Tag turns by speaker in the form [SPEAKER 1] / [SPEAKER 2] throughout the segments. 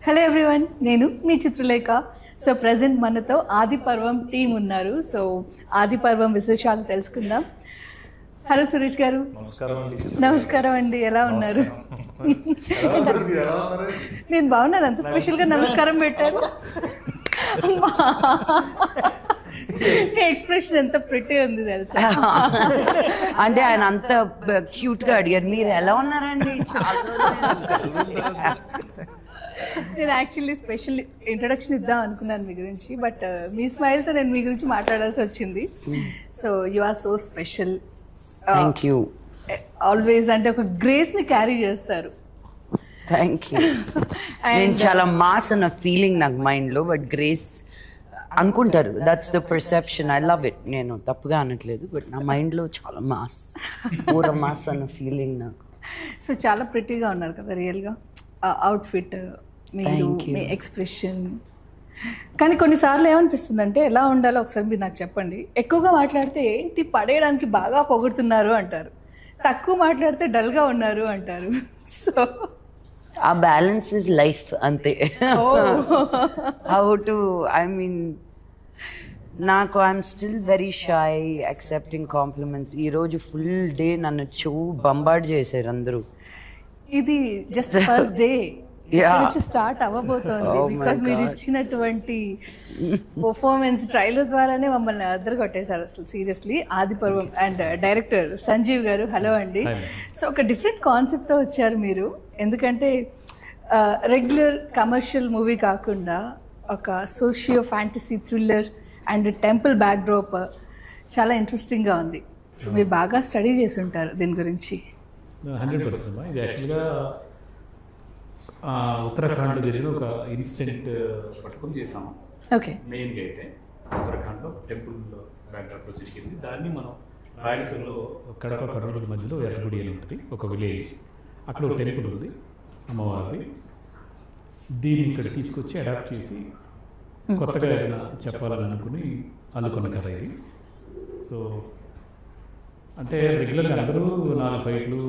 [SPEAKER 1] Hello everyone, నేను మీ Chitralekha. So present మనతో ఆది పర్వం టీం ఉన్నారు. సో ఆది పర్వం విశేషాలు తెలుసుకుందాం. హలో సురేష్ గారు. నమస్కారం అండి, ఎలా ఉన్నారు? నేను బాగున్నాను. అంత స్పెషల్గా నమస్కారం పెట్టారు. ఎక్స్ప్రెషన్ ఎంత ప్రిటీ ఉంది తెలుసా.
[SPEAKER 2] అంటే ఆయన అంత క్యూట్ గా అడిగారు, మీరు ఎలా ఉన్నారండి?
[SPEAKER 1] నేను యాక్చువల్లీ స్పెషల్ ఇంట్రొడక్షన్ ఇద్దాం అనుకున్నాను మీ గురించి, బట్ మీ స్మైల్తో నేను మీ గురించి మాట్లాడాల్సి వచ్చింది. So you are so special.
[SPEAKER 2] Thank you.
[SPEAKER 1] Always అంటే ఒక గ్రేస్ ని క్యారీ చేస్తారు.
[SPEAKER 2] Thank you. నేను చాలా మాస్ అన్న ఫీలింగ్ నాకు మైండ్ లో, బట్ గ్రేస్ అనుకుంటారు. That's the perception. I love it. నేను తప్పుగా అనట్లేదు, బట్ నా మైండ్ లో చాలా మాస్, పూర మాస్ అన్న ఫీలింగ్ నాకు.
[SPEAKER 1] సో చాలా ప్రిటీగా ఉన్నారు కదా రియల్గా. అవుట్ఫిట్, మీరు, మీ ఎక్స్ప్రెషన్. కానీ కొన్నిసార్లు ఏమనిపిస్తుంది అంటే ఎలా ఉండాలో ఒకసారి మీరు నాకు చెప్పండి. ఎక్కువగా మాట్లాడితే ఏంటి పడేయడానికి బాగా పొగుడుతున్నారు అంటారు, తక్కువ మాట్లాడితే డల్గా ఉన్నారు అంటారు. సో
[SPEAKER 2] ఆ బ్యాలెన్స్ ఇస్ లైఫ్ అంతే. హౌ టు, ఐ మీన్, నాకు I'm still very shy accepting compliments. ఈరోజు ఫుల్ డే నన్ను బంబార్డ్ చేశారు అందరూ. ఇది
[SPEAKER 1] జస్ట్ ఫస్ట్ డే నుంచి స్టార్ట్ అవ్వబోతోంది. బికాస్ మీరు ఇచ్చినటువంటి పర్ఫార్మెన్స్ ట్రైలర్ ద్వారానే మమ్మల్ని అద్దరు కొట్టేశారు అసలు సీరియస్లీ. ఆది పర్వం అండ్ డైరెక్టర్ సంజీవ్ గారు, హలో అండి. సో ఒక డిఫరెంట్ కాన్సెప్ట్తో వచ్చారు మీరు. ఎందుకంటే రెగ్యులర్ కమర్షియల్ మూవీ కాకుండా ఒక socio fantasy thriller and temple backdrop చాలా ఇంట్రెస్టింగ్గా ఉంది. మీరు బాగా స్టడీ చేసి ఉంటారు దీని గురించి.
[SPEAKER 3] 100%. ఇది యాక్చువల్గా ఉత్తరాఖండ్లో జరిగిన ఒక ఇన్సిడెంట్ పట్టుకొని చేసాము.
[SPEAKER 1] ఓకే.
[SPEAKER 3] మెయిన్గా అయితే ఉత్తరాఖండ్లో టెంపుల్ బ్యాక్డ్రాప్లో జరిగింది. దాన్ని మనం రాయలసీమలో కడప కర్నూలు మధ్యలో ఎర్రగుడి అని ఉంటుంది, ఒక విలేజ్. అక్కడ ఒక టెంపుల్ ఉంది అమ్మవారిది. దీన్ని ఇక్కడ తీసుకొచ్చి అడాప్ట్ చేసి కొత్తగా ఏదైనా చెప్పాలని అనుకున్న కథ ఇది. సో అంటే రెగ్యులర్గా అందరూ 4 ఫైట్లు,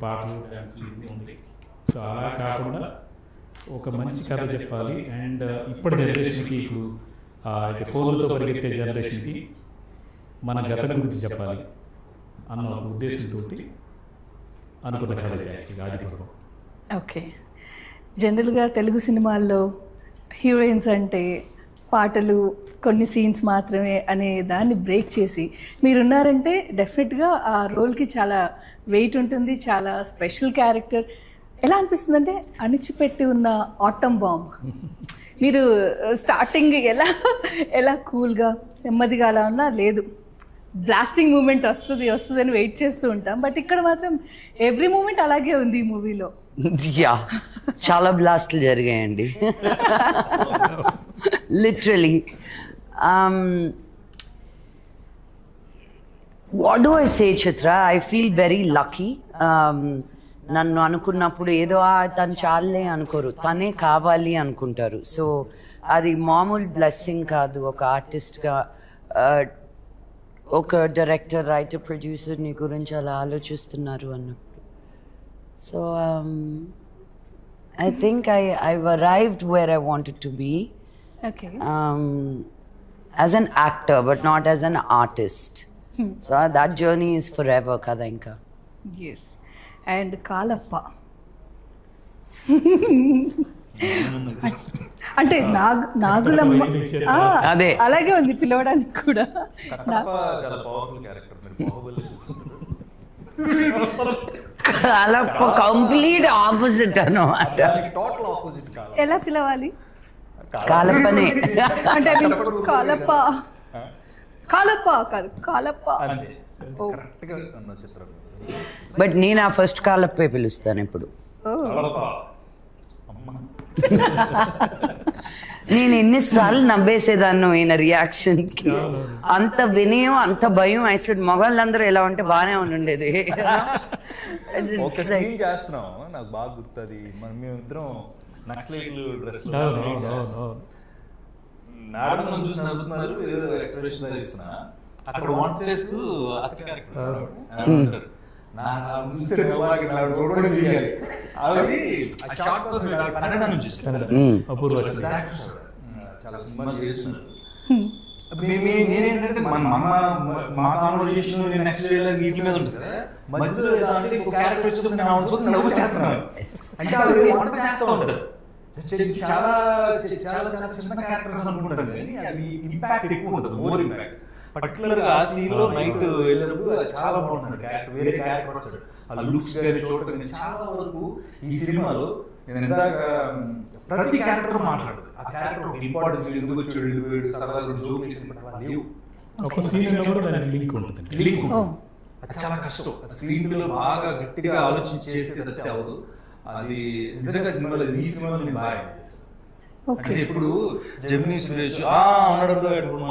[SPEAKER 3] పాటలు, డ్యాన్సులు ఇవన్నీ ఉంటాయి. సో అలా కాకుండా ఒక మంచి కథ చెప్పాలి. అండ్ ఇప్పటి జనరేషన్కి, ఇప్పుడు ఫోన్లతో పరిగెత్తే జనరేషన్కి మన గతం గురించి చెప్పాలి అన్న ఒక ఉద్దేశంతో అనుకున్న కథ యాక్చువల్గా ఆది పర్వం.
[SPEAKER 1] ఓకే. జనరల్గా తెలుగు సినిమాల్లో హీరోయిన్స్ అంటే పాటలు, కొన్ని సీన్స్ మాత్రమే అనే దాన్ని బ్రేక్ చేసి మీరున్నారంటే డెఫినెట్గా ఆ రోల్కి చాలా వెయిట్ ఉంటుంది, చాలా స్పెషల్ క్యారెక్టర్. ఎలా అనిపిస్తుంది అంటే అణిచిపెట్టి ఉన్న ఆటమ్ బాంబ్. మీరు స్టార్టింగ్ ఎలా కూల్గా నెమ్మదిగా అలా ఉన్నా, లేదు బ్లాస్టింగ్ మూమెంట్ వస్తుంది అని వెయిట్ చేస్తూ ఉంటాం. బట్ ఇక్కడ మాత్రం ఎవ్రీ మూమెంట్ అలాగే ఉంది ఈ మూవీలో.
[SPEAKER 2] యా, చాలా బ్లాస్ట్లు జరిగాయండి. Literally. What do I say Chitra, I feel very lucky. నన్ను అనుకున్నప్పుడు ఏదో తను చాలే అనుకోరు, తనే కావాలి అనుకుంటారు. సో అది మామూలు బ్లెస్సింగ్ కాదు. ఒక ఆర్టిస్ట్గా, ఒక డైరెక్టర్, రైటర్, ప్రొడ్యూసర్ నీ గురించి అలా ఆలోచిస్తున్నారు అన్నప్పుడు. So I think I've arrived where I wanted to be.
[SPEAKER 1] Okay.
[SPEAKER 2] As an actor, but not as an artist. So that journey is forever, kada inka.
[SPEAKER 1] Yes. And Kalappa. అంటే నాగులమ్మ
[SPEAKER 2] అదే
[SPEAKER 1] అలాగే ఉంది పిలవడానికి కూడా.
[SPEAKER 2] అలా కంప్లీట్ ఆపోజిట్ అన్నమాట.
[SPEAKER 1] ఎలా పిలవాలి?
[SPEAKER 2] కాలప్పనే.
[SPEAKER 1] అంటే కాలప్ప కాదు, కాలప్ప.
[SPEAKER 2] బట్ నేను ఆ ఫస్ట్ కాలప్పే పిలుస్తాను ఇప్పుడు. నేను ఎన్నిసార్లు నవ్వేసేదాన్ని ఈయన రియాక్షన్కి. అంత వినయం, అంత భయం. అసలు మొగాళ్ళందరూ ఎలా ఉంటే బాగానే ఉండేది.
[SPEAKER 4] చేస్తున్నాం నాకు బాగా గుర్తుంది. మేమిద్దరం నక్సలైట్లు డ్రెస్ మేడం చూసి నవ్వుతున్నారు, ఏదో ఎక్స్ప్రెషన్ ఇస్తున్నా. అక్కడ వంట చేస్తూ అత్త క్యారెక్టర్
[SPEAKER 3] అపూర్వ
[SPEAKER 4] చాలా సినిమాలు చేస్తున్నారు. నేనేంటంటే మా కాన్వర్జేషన్ నెక్స్ట్ వీటి మీద ఉంటుంది కదా, మధ్యలో ఏదంటే ఒక క్యారెక్టర్ వచ్చినప్పుడు నేను ఆవిడ చూస్తే నవ్వు చేస్తున్నాను. అంటే అది వంట చేస్తూ ఉంటారు. చాలా చాలా చాలా చిన్న క్యారెక్టర్స్ అనుకుంటారు కానీ అవి ఇంపాక్ట్ ఎక్కువ ఉంటుంది, మోర్ ఇంపాక్ట్. పర్టికులర్ గా ఆ సీన్ లో నైట్ వెళ్ళినప్పుడు చాలా బాగుంటుంది క్యారెక్టర్, వేరే క్యారెక్టర్ వస్తాడు. ఆ లుక్స్ కానీ చూడటం కానీ చాలా వరకు ఈ సినిమాలో నేను ఇందాక ప్రతి క్యారెక్టర్ మాట్లాడదు. ఆ క్యారెక్టర్ ఒక ఇంపార్టెన్స్, ఎందుకు వచ్చాడు, వెళ్ళిపోయాడు, సరదాగా జోక్ చేసి లేవు.
[SPEAKER 3] ఒక సీన్ కూడా దానికి లింక్ ఉంటుంది.
[SPEAKER 4] లింక్ అది చాలా కష్టం. స్క్రీన్ ప్లే లో బాగా గట్టిగా ఆలోచించి చేస్తే తప్పితే అవ్వదు. అది నిజంగా సినిమాలో ఈ సినిమాలో నేను బాగా అంటే ఇప్పుడు జెమినీ సురేష్ ఉన్నాడు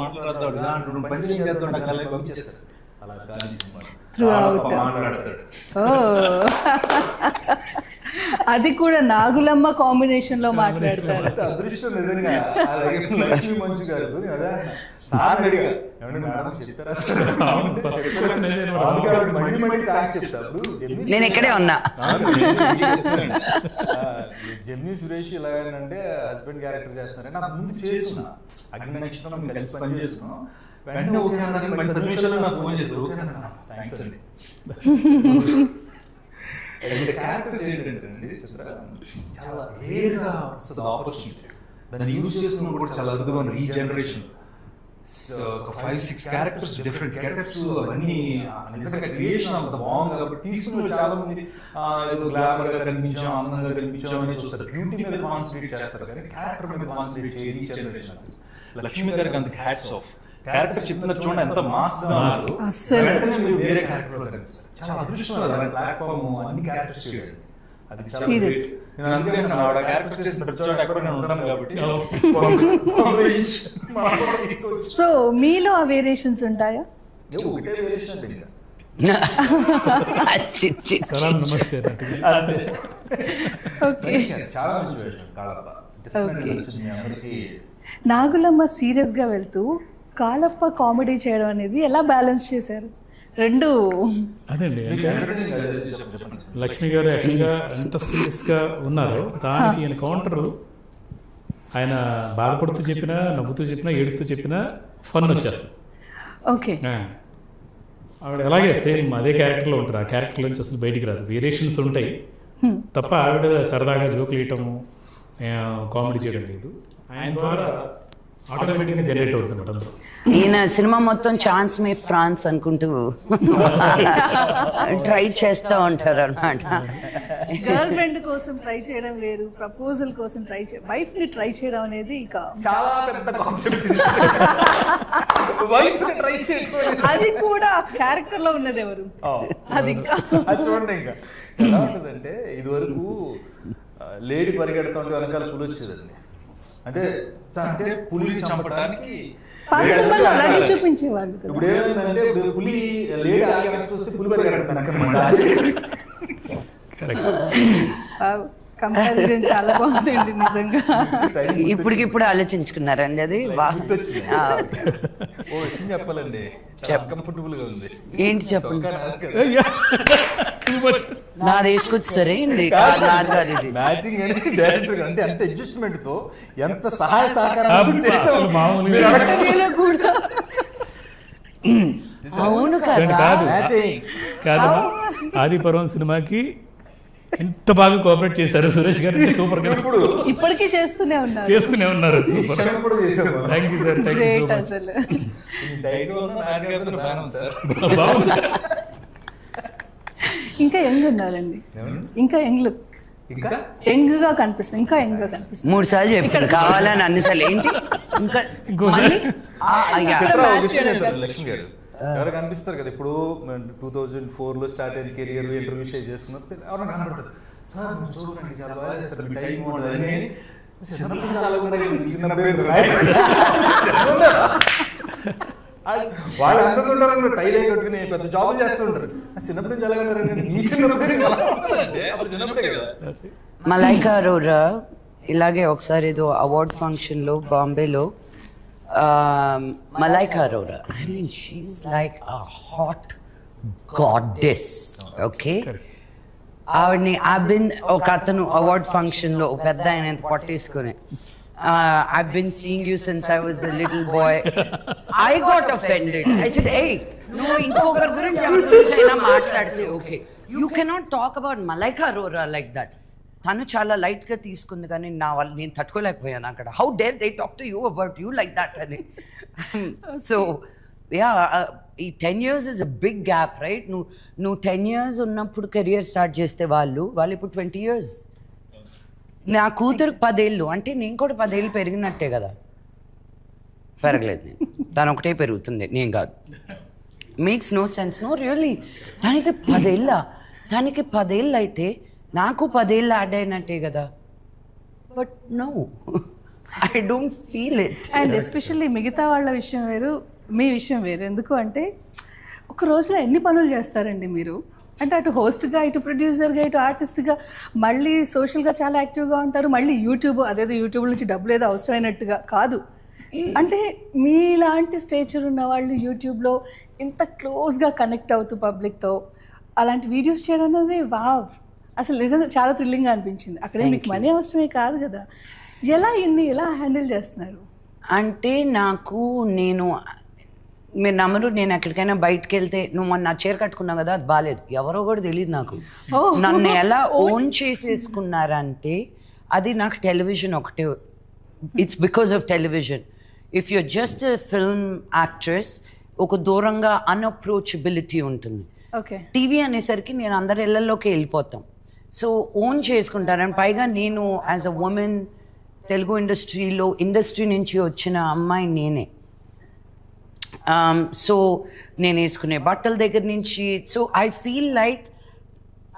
[SPEAKER 4] మాట్లాడతాడు పంచం చేస్తాడు పంపించేస్తాడు. అలా కానీ మాట్లాడతాడు.
[SPEAKER 1] అది కూడా నాగులమ్మ కాంబినేషన్ లో మాట్లాడతారు.
[SPEAKER 4] అదృష్టం నిజంగా. లక్ష్మీ మంచు గారు సార్ అడిగా చెప్పారా
[SPEAKER 2] నేను ఇక్కడే ఉన్నా.
[SPEAKER 4] జెమినీ సురేష్ ఇలాగంటే హస్బెండ్ క్యారెక్టర్ చేస్తారని నాకు ముందు చేస్తున్నా. అగ్ని నక్షత్రం కలిసి పని చేస్తున్నాం. వెంటనే ఓకే అన్నారని 10 నిమిషాల్లో నాకు ఫోన్ చేస్తారు. ఓకే అన్న, థ్యాంక్స్ అండి. క్యారెక్టర్స్ ఏంటంటే చాలా రేర్ గా వస్తుంది ఆపర్చునిటీ. దాన్ని యూజ్ చేసుకున్న కూడా చాలా అరుదుగా ఉన్నారు ఈ జనరేషన్. ఒక 5-6 క్యారెక్టర్స్, డిఫరెంట్ క్యారెక్టర్స్, అవన్నీ నిజంగా క్రియేషన్ అంత బాగుంది కాబట్టి తీసుకున్న చాలా మంది ఏదో గ్లామర్ గా కనిపించాం, అందంగా కనిపించాం అని చూస్తారు. బ్యూటీ మీద కాన్సన్ట్రేట్ చేస్తారు కానీ క్యారెక్టర్ మీద కాన్సన్ట్రేట్ చేయదు ఈ జనరేషన్. లక్ష్మి గారికి అంత హ్యాట్స్ ఆఫ్. క్యారెక్టర్ చెప్తున్నారు చూడండి ఎంత మాస్ గా ఉన్నారు. వెంటనే మీరు వేరే క్యారెక్టర్ లో కనిపిస్తారు. చాలా అదృష్టం అలాంటి ప్లాట్ఫామ్ అన్ని క్యారెక్టర్స్ చేయడం. అది చాలా గ్రేట్. నేను అందుకే ఆవిడ క్యారెక్టర్ చేసిన ప్రతి చోట ఎక్కడ నేను ఉంటాను కాబట్టి.
[SPEAKER 1] సో మీలో ఆ వేరియేషన్స్ ఉంటాయా?
[SPEAKER 4] ఒకటే వేరియేషన్ అంటే ఇంకా
[SPEAKER 3] నమస్తే.
[SPEAKER 4] చాలా మంచి వేరియేషన్. అందరికీ
[SPEAKER 1] నాగులమ్మ సీరియస్ గా వెళ్తూ కాలప్ప కామెడీ చేయడం అనేది ఎలా బ్యాలెన్స్ చేశారు? రెండు
[SPEAKER 3] అదండి. లక్ష్మి గారు యాక్చువల్గా ఎంత సీరియస్ గా ఉన్నారో దానికి ఆయన కౌంటరు, ఆయన బాధపడుతూ చెప్పినా, నవ్వుతూ చెప్పినా, ఏడుస్తూ చెప్పినా ఫన్ వచ్చేస్తుంది.
[SPEAKER 1] ఓకే.
[SPEAKER 3] ఆవిడ అలాగే సేమ్ అదే క్యారెక్టర్లో ఉంటారు. ఆ క్యారెక్టర్ నుంచి అసలు బయటికి రాదు. వేరియేషన్స్ ఉంటాయి తప్ప ఆవిడ సరదాగా జోకులు వేయటం, కామెడీ చేయడం లేదు. ఆయన ద్వారా ఆటోమేటిక్గా జనరేట్ అవుతుంది అందరూ.
[SPEAKER 2] ఈయన సినిమా మొత్తం ఛాన్స్ మే ఫ్రాన్స్ అనుకుంటూ ట్రై చేస్తూ ఉంటారు అన్నమాట.
[SPEAKER 1] గర్ల్ ఫ్రెండ్ కోసం ట్రై చేయడం వేరు, ప్రపోజల్ కోసం ట్రై చేయడం, వైఫ్ ని ట్రై చేయడం అనేది ఇక
[SPEAKER 4] చాలా పెద్ద కాన్సెప్ట్. వైఫ్ ని ట్రై చేయడం
[SPEAKER 1] అది కూడా క్యారెక్టర్ లో ఉన్నది ఎవరు? అది ఇంకా
[SPEAKER 4] చూడండి. ఇంకా ఎలా ఉంటుందంటే ఇది వరకు లేడీ పరిగెడుతుంటే వెనకాల పులి వచ్చేదండి. అంటే పులిని చంపడానికి
[SPEAKER 1] అలాగే చూపించేవాళ్ళు.
[SPEAKER 4] ఇప్పుడు ఏమైందంటే ఇప్పుడు పులి లేడీ చూస్తే పులి పరిగెడుతుంది.
[SPEAKER 1] కంపారిజన్ చాలా బాగుందండి నిజంగా.
[SPEAKER 2] ఇప్పటికిప్పుడు ఆలోచించుకున్నారండి అది.
[SPEAKER 4] ఓ విషయం చెప్పాలండి, కంఫర్టబుల్ గా ఉంది.
[SPEAKER 2] ఏంటి చెప్పండి. నాది వేసుకొచ్చి సరే
[SPEAKER 4] మ్యాచింగ్ అనేది డైరెక్టర్ అంటే ఎంత అడ్జస్ట్మెంట్ తో ఎంత సహాయ సహకారం.
[SPEAKER 2] అవును
[SPEAKER 3] కాదు కాదు. ఆదిపర్వం సినిమాకి ఎంత బాగా కోఆపరేట్ చేశారు సురేష్ గారు. సూపర్ గా
[SPEAKER 1] ఇప్పటికీ చేస్తూనే
[SPEAKER 3] ఉన్నారు. Super. Thank you sir. Thank you so much.
[SPEAKER 1] ఇంకా యంగ్ ఉన్నారండి, ఇంకా యంగ్ లుక్, యంగ్ గా కనిపిస్తుంది, ఇంకా యంగ్ గా కనిపిస్తుంది.
[SPEAKER 2] 3 సార్లు చెప్పాను కావాలని, అన్నిసార్లు ఏంటి ఇంకా
[SPEAKER 4] లక్ష్మి గారు ఎవరు కనిపిస్తారు కదా. ఇప్పుడు 2004లో స్టార్ట్ అయిన కెరియర్ ఇంటర్వ్యూ షేర్ చేసుకున్నప్పుడు ఎవరైనా కనబడతారు. సార్ చూడండి చాలా బాగా చేస్తారు, మీ టైం ఉండదని. వాళ్ళు అందరూ ఉంటారు టైల్ కట్టుకుని పెద్ద జాబ్ చేస్తుంటారు. చిన్నప్పటి నుంచి ఎలా
[SPEAKER 2] మలైకా అరోరా ఇలాగే ఒకసారి ఏదో అవార్డ్ ఫంక్షన్ లో బాంబేలో Malaika Arora, I mean she's like a hot goddess. Okay, ఆవిడని ఒక అతను అవార్డ్ ఫంక్షన్ లో పెద్ద ఆయన ఎంత పట్టేసుకుని I've been seeing you since I was a little boy. I got offended. I said, hey, no, ఇంకొకరి గురించి ఎవరి గురించి అయినా మాట్లాడితే okay, you cannot talk about Malaika Arora like that. తను చాలా లైట్ గా తీసుకుంది కానీ నేను తట్టుకోలేకపోయాను అక్కడ. How dare they talk to you about you like that అని. సో యా, ఈ 10 years is a big gap, right? నువ్వు 10 years ఉన్నప్పుడు కెరియర్ స్టార్ట్ చేస్తే వాళ్ళు ఇప్పుడు 20 years. నా కూతురు 10 ఏళ్ళు అంటే నేను కూడా 10 ఏళ్ళు పెరిగినట్టే కదా. పెరగలేదు నేను, తను ఒకటే పెరుగుతుంది, నేను కాదు. Makes no sense. No really. తనకి 10 ఏళ్ళ, తనకి 10 ఏళ్ళు అయితే నాకు 10 ఏళ్ళు యాడ్ అయినట్టే కదా. But no, I don't feel it.
[SPEAKER 1] And especially మిగతా వాళ్ళ విషయం వేరు, మీ విషయం వేరు. ఎందుకు అంటే ఒక రోజులో ఎన్ని పనులు చేస్తారండి మీరు? అంటే అటు హోస్ట్గా, ఇటు ప్రొడ్యూసర్గా, ఇటు ఆర్టిస్ట్గా, మళ్ళీ సోషల్గా చాలా యాక్టివ్గా ఉంటారు. మళ్ళీ యూట్యూబ్, అదేదో యూట్యూబ్ నుంచి డబ్బులు ఏదో అవసరమైనట్టుగా కాదు. అంటే మీలాంటి స్టేచర్ ఉన్న వాళ్ళు యూట్యూబ్లో ఇంత క్లోజ్గా కనెక్ట్ అవుతూ పబ్లిక్తో అలాంటి వీడియోస్ చేయడం అనేది వావ్, అసలు నిజంగా చాలా థ్రిల్లింగ్గా అనిపించింది. అక్కడే మీకు మనీ అవసరమే కాదు కదా. ఎలా హ్యాండిల్ చేస్తున్నారు?
[SPEAKER 2] అంటే మీరు నమ్మరు, నేను ఎక్కడికైనా బయటకు వెళ్తే నువ్వు మొన్న నా చీర కట్టుకున్నావు కదా, అది బాగాలేదు, ఎవరో కూడా తెలియదు నాకు. నన్ను ఎలా ఓన్ చేసేసుకున్నారంటే అది నాకు టెలివిజన్ ఒకటే. It's because of television. If you're just film actress, ఒక దూరంగా అన్అప్రోచబిలిటీ ఉంటుంది. టీవీ అనేసరికి నేను అందరి ఇళ్లలోకి వెళ్ళిపోతాం. సో ఓన్ చేసుకుంటాను. అండ్ పైగా నేను as a women Telugu industry నుంచి వచ్చిన అమ్మాయి నేనే. సో నేను వేసుకునే బట్టల దగ్గర నుంచి, so I feel like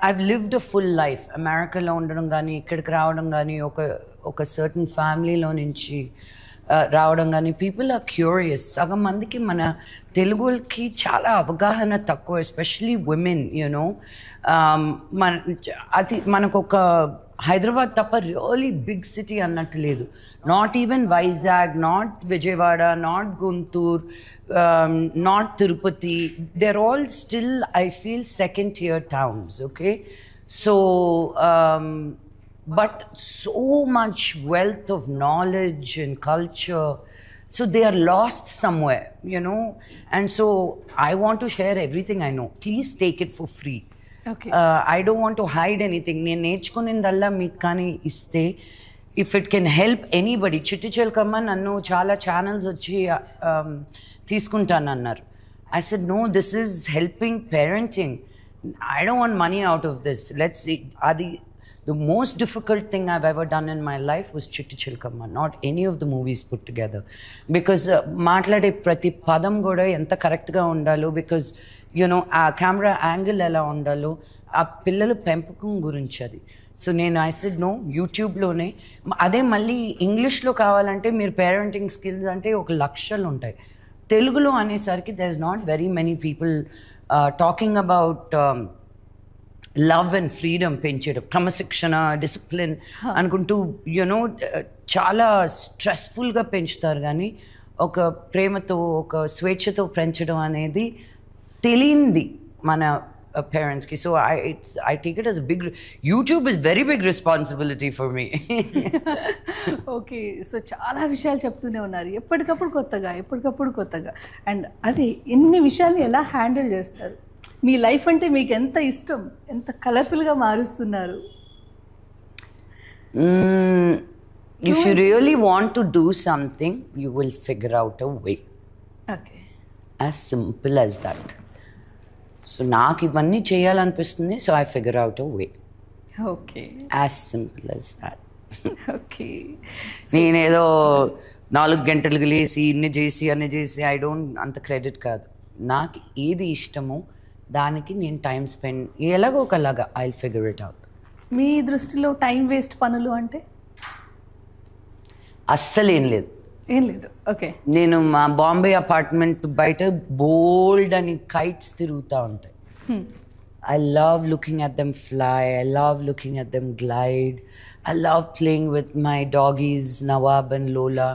[SPEAKER 2] I've lived a full life. అమెరికాలో ఉండడం కానీ, ఇక్కడికి రావడం కానీ, ఒక సర్టన్ ఫ్యామిలీలో నుంచి రావడం కానీ, పీపుల్ ఆర్ క్యూరియస్. సగం మందికి మన తెలుగుకి చాలా అవగాహన తక్కువ, ఎస్పెషలీ ఉమెన్. యూనో, మనకు ఒక హైదరాబాద్ తప్ప రియలీ బిగ్ సిటీ అన్నట్టు లేదు. Not even Vizag, not Vijayawada, not Guntur, not Tirupati. they're all still, I feel, second tier towns. Okay, so but so much wealth of knowledge and culture, so they are lost somewhere, you know. And so I want to share everything I know. Please take it for free.
[SPEAKER 1] Okay.
[SPEAKER 2] I don't want to hide anything. నేను నేర్చుకునేదల్లా మీకు కానీ ఇస్తే, if it can help anybody. చిట్టి చిలకమ్మ నన్ను చాలా channels వచ్చి తీసుకుంటాను అన్నారు. I said, no, this is helping parenting. I don't want money out of this. Let's see. The most difficult thing I've ever done in my life was Chitti Chilkamma, not any of the movies put together. Because మాట్లాడే ప్రతి పదం కూడా ఎంత కరెక్ట్గా ఉండాలో, because you know ఆ camera angle ఎలా ఉండాలో, ఆ పిల్లల పెంపకం గురించి అది. సో నేను ఐ సెడ్ నో, యూట్యూబ్లోనే. అదే మళ్ళీ ఇంగ్లీష్లో కావాలంటే మీరు పేరెంటింగ్ స్కిల్స్ అంటే 1 లక్షలు ఉంటాయి. తెలుగులో అనేసరికి there is not very many people talking about love and freedom పెంచడం, క్రమశిక్షణ, డిసిప్లిన్ అనుకుంటూ యూనో చాలా స్ట్రెస్ఫుల్గా పెంచుతారు. కానీ ఒక ప్రేమతో, ఒక స్వేచ్ఛతో పెంచడం అనేది తెలియంది మన పేరెంట్స్కి. So I take it as a big, YouTube is very big responsibility for me.
[SPEAKER 1] Okay, so చాలా విషయాలు చెప్తూనే ఉన్నారు, ఎప్పటికప్పుడు కొత్తగా. అండ్ అది ఇన్ని విషయాల్ని ఎలా హ్యాండిల్ చేస్తారు? మీ లైఫ్ అంటే మీకు ఎంత ఇష్టం, ఎంత కలర్ఫుల్గా మారుస్తున్నారు?
[SPEAKER 2] If you really want to do something, you will figure out a way.
[SPEAKER 1] Okay.
[SPEAKER 2] As simple as that. So నాకు ఇవన్నీ చేయాలనిపిస్తుంది, so I figure out a way.
[SPEAKER 1] Okay,
[SPEAKER 2] as simple as that.
[SPEAKER 1] Okay,
[SPEAKER 2] నేనేదో 4 గంటలకు లేసి అన్ని చేసి I don't, అంత credit కాదు. నాకు ఏది ఇష్టమో దానికి నేను టైం స్పెండ్ ఎలాగో ఒకలాగా ఐ ఫిగర్ ఇట్ అవుట్.
[SPEAKER 1] మీ దృష్టిలో టైం వేస్ట్ పనులు అంటే?
[SPEAKER 2] అస్సలు ఏం లేదు.
[SPEAKER 1] ఓకే,
[SPEAKER 2] నేను మా బాంబే అపార్ట్మెంట్ బయట బోల్డ్ అని కైట్స్ తిరుగుతూ ఉంటాయి. I love looking at them fly. I love looking at them glide. I love playing with my doggies, Nawab and Lola.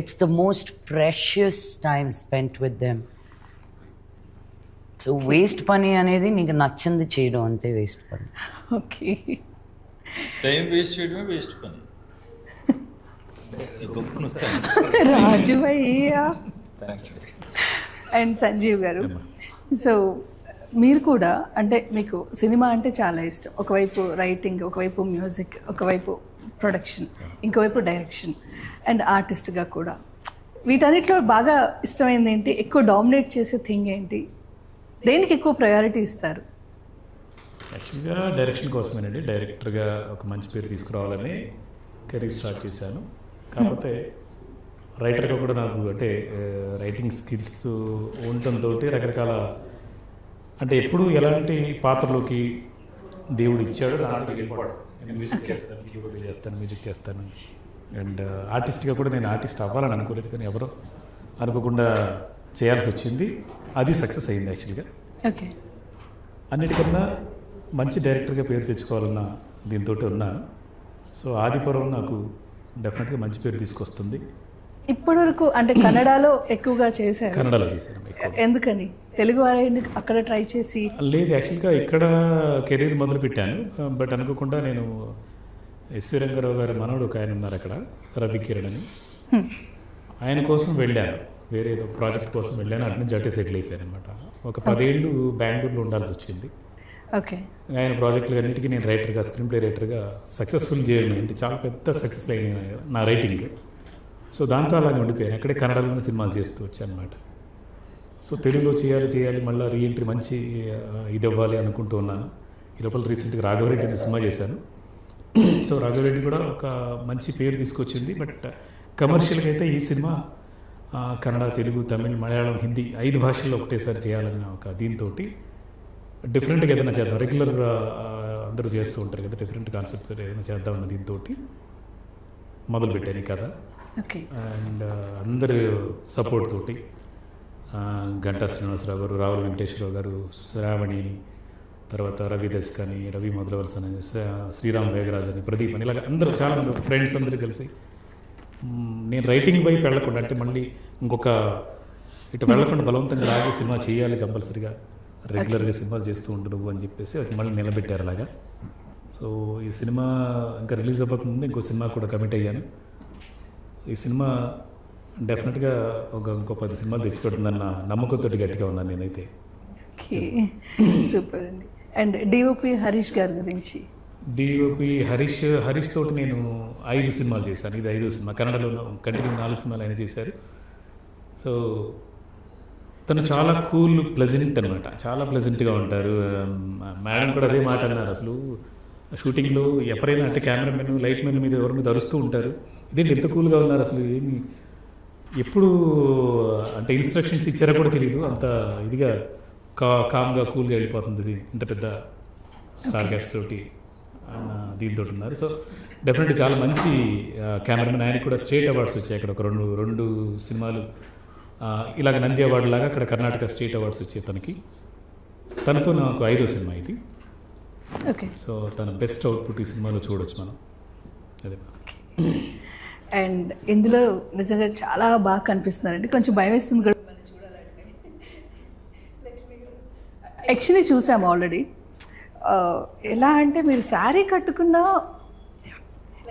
[SPEAKER 2] It's the most precious time spent with them. So waste పని అనేది నీకు నచ్చింది చేయడం అంతే waste పని.
[SPEAKER 1] Okay.
[SPEAKER 5] Time waste చేయడమే waste పని. గొప్పను వస్తాను.
[SPEAKER 1] రాజు అయ్యా
[SPEAKER 5] థ్యాంక్స్.
[SPEAKER 1] అండ్ సంజీవ్ గారు, సో మీరు కూడా అంటే మీకు సినిమా అంటే చాలా ఇష్టం. ఒకవైపు రైటింగ్, ఒకవైపు మ్యూజిక్, ఒకవైపు ప్రొడక్షన్, ఇంకోవైపు డైరెక్షన్ అండ్ ఆర్టిస్ట్గా కూడా. వీటన్నిటిలో బాగా ఇష్టమైంది ఏంటి? ఎక్కువ డామినేట్ చేసే థింగ్ ఏంటి? దేనికి ఎక్కువ ప్రయారిటీ ఇస్తారు?
[SPEAKER 3] యాక్చువల్గా డైరెక్షన్ కోసమేనండి. డైరెక్టర్గా ఒక మంచి పేరు తీసుకురావాలని కెరీర్ స్టార్ట్ చేశాను. కాకపోతే రైటర్గా కూడా నాకు అంటే రైటింగ్ స్కిల్స్ ఉండటంతో రకరకాల అంటే ఎప్పుడు ఎలాంటి పాత్రలోకి దేవుడు ఇచ్చాడో దాంట్లో వెళ్ళిపోవడం. నేను మ్యూజిక్ చేస్తాను, కీబోర్డ్ చేస్తాను, మ్యూజిక్ చేస్తాను. అండ్ ఆర్టిస్ట్గా కూడా నేను ఆర్టిస్ట్ అవ్వాలని అనుకోలేదు, కానీ ఎవరో అనుకోకుండా చేయాల్సి వచ్చింది. అది సక్సెస్ అయింది యాక్చువల్గా.
[SPEAKER 1] ఓకే.
[SPEAKER 3] అన్నిటికన్నా మంచి డైరెక్టర్గా పేరు తెచ్చుకోవాలన్న దీంతో ఉన్నాను. సో ఆదిపురం నాకు డెఫినెట్గా మంచి పేరు తీసుకొస్తుంది.
[SPEAKER 1] ఇప్పటివరకు అంటే కన్నడలో ఎక్కువగా చేశారు.
[SPEAKER 3] కన్నడలో చేశాను ఎక్కువ.
[SPEAKER 1] ఎందుకని తెలుగు వారైంది అక్కడ ట్రై చేసి?
[SPEAKER 3] లేదు, యాక్చువల్గా ఇక్కడ కెరీర్ మొదలు పెట్టాను. బట్ అనుకోకుండా నేను ఎస్వి రంగారావు గారి మనవడు ఒక ఆయన ఉన్నారు అక్కడ, రవి కిరణ్ అని. ఆయన కోసం వెళ్ళాను, వేరే ఏదో ప్రాజెక్ట్ కోసం వెళ్ళాను. అటు నుంచి అటే సెటిల్ అయిపోయాను అనమాట. ఒక 10 ఏళ్ళు బెంగళూరులో ఉండాల్సి వచ్చింది.
[SPEAKER 1] ఓకే.
[SPEAKER 3] ఆయన ప్రాజెక్టులు అన్నిటికీ నేను రైటర్గా, స్క్రీన్ ప్లే రైటర్గా సక్సెస్ఫుల్ చేయడం అంటే చాలా పెద్ద సక్సెస్ అయిన నా రైటింగ్. సో దాంతో అలాగే ఉండిపోయాను. అక్కడే కన్నడలోనే సినిమాలు చేస్తూ వచ్చాను అనమాట. సో తెలుగులో చేయాలి మళ్ళీ రీఎంట్రీ మంచి ఇది ఇవ్వాలి అనుకుంటూ ఉన్నాను. ఈ లోపల రీసెంట్గా రాఘవరెడ్డి అనే సినిమా చేశాను. సో రాఘవరెడ్డి కూడా ఒక మంచి పేరు తీసుకొచ్చింది. బట్ కమర్షియల్గా అయితే ఈ సినిమా కన్నడ, తెలుగు, తమిళ్, మలయాళం, హిందీ 5 భాషల్లో ఒకటేసారి చేయాలన్న ఒక దీంతో డిఫరెంట్గా ఏదైనా చేద్దాం. రెగ్యులర్ అందరూ చేస్తూ ఉంటారు కదా, డిఫరెంట్ కాన్సెప్ట్ ఏదైనా చేద్దామన్న దీంతో మొదలుపెట్టాను ఈ కథ.
[SPEAKER 1] ఓకే.
[SPEAKER 3] అండ్ అందరి సపోర్ట్ తోటి గంటా శ్రీనివాసరావు గారు, రావుల వెంకటేశ్వరరావు గారు, శ్రావణిని, తర్వాత రవి దస్కని, రవి మొదలవలస అని, శ్రీరామ్ వేగరాజ్ అని, ప్రదీప్ అని, ఇలాగ అందరూ చాలా మంది ఫ్రెండ్స్ అందరూ కలిసి నేను రైటింగ్ వైపు వెళ్ళకుండా అంటే మళ్ళీ ఇంకొక ఇటు వెళ్ళకుండా బలవంతంగా లాగే సినిమా చేయాలి కంపల్సరీగా, రెగ్యులర్గా సినిమాలు చేస్తూ ఉండు నువ్వు అని చెప్పేసి అది మళ్ళీ నిలబెట్టారు అలాగా. సో ఈ సినిమా ఇంకా రిలీజ్ అవ్వకముందు ఇంకో సినిమా కూడా కమిట్ అయ్యాను. ఈ సినిమా డెఫినెట్గా ఇంకో 10 సినిమాలు తెచ్చిపెడుతుందన్న నమ్మకంతో గట్టిగా ఉన్నాను నేనైతే.
[SPEAKER 1] ఓకే, సూపర్ అండి. అండ్ డిఓపి హరీష్ గారి గురించి?
[SPEAKER 3] డిఓపి హరీష్ తోటి నేను 5 సినిమాలు చేశాను. ఇది 5వ సినిమా. కన్నడలో కంటిన్యూ 4 సినిమాలు ఆయన చేశారు. సో తను చాలా కూల్, ప్లెజెంట్ అనమాట. చాలా ప్లెజెంట్గా ఉంటారు. మేడం కూడా అదే మాట అన్నారు, అసలు షూటింగ్లో ఎవరైనా అంటే కెమెరామెన్, లైట్ మెన్ మీద ఎవరి మీద అరుస్తూ ఉంటారు, ఇదేంటి ఎంత కూల్గా ఉన్నారు, అసలు ఏమి ఎప్పుడు అంటే ఇన్స్ట్రక్షన్స్ ఇచ్చారో కూడా తెలియదు, అంత ఇదిగా కామ్గా కూల్గా వెళ్ళిపోతుంది ఇంత పెద్ద స్టార్ క్యాస్ట్ తోటి ఆయన దీంతో ఉన్నారు. సో డెఫినెట్లీ చాలా మంచి కెమెరామెన్. ఆయనకి కూడా స్టేట్ అవార్డ్స్ వచ్చాయి అక్కడ. ఒక రెండు సినిమాలు ఇలాగ నంది అవార్డు లాగా అక్కడ కర్ణాటక స్టేట్ అవార్డ్స్ వచ్చాయి తనకి. తనతో నాకు 5వ సినిమా ఇది.
[SPEAKER 1] ఓకే.
[SPEAKER 3] సో తన బెస్ట్ అవుట్పుట్ ఈ సినిమాలో చూడొచ్చు మనం. అదే.
[SPEAKER 1] అండ్ ఇందులో నిజంగా చాలా బాగా కనిపిస్తున్నారండి. కొంచెం భయం వేస్తుంది కూడా చూడాలంటే. యక్షిని చూసాము ఆల్రెడీ. ఎలా అంటే మీరు శారీ కట్టుకున్న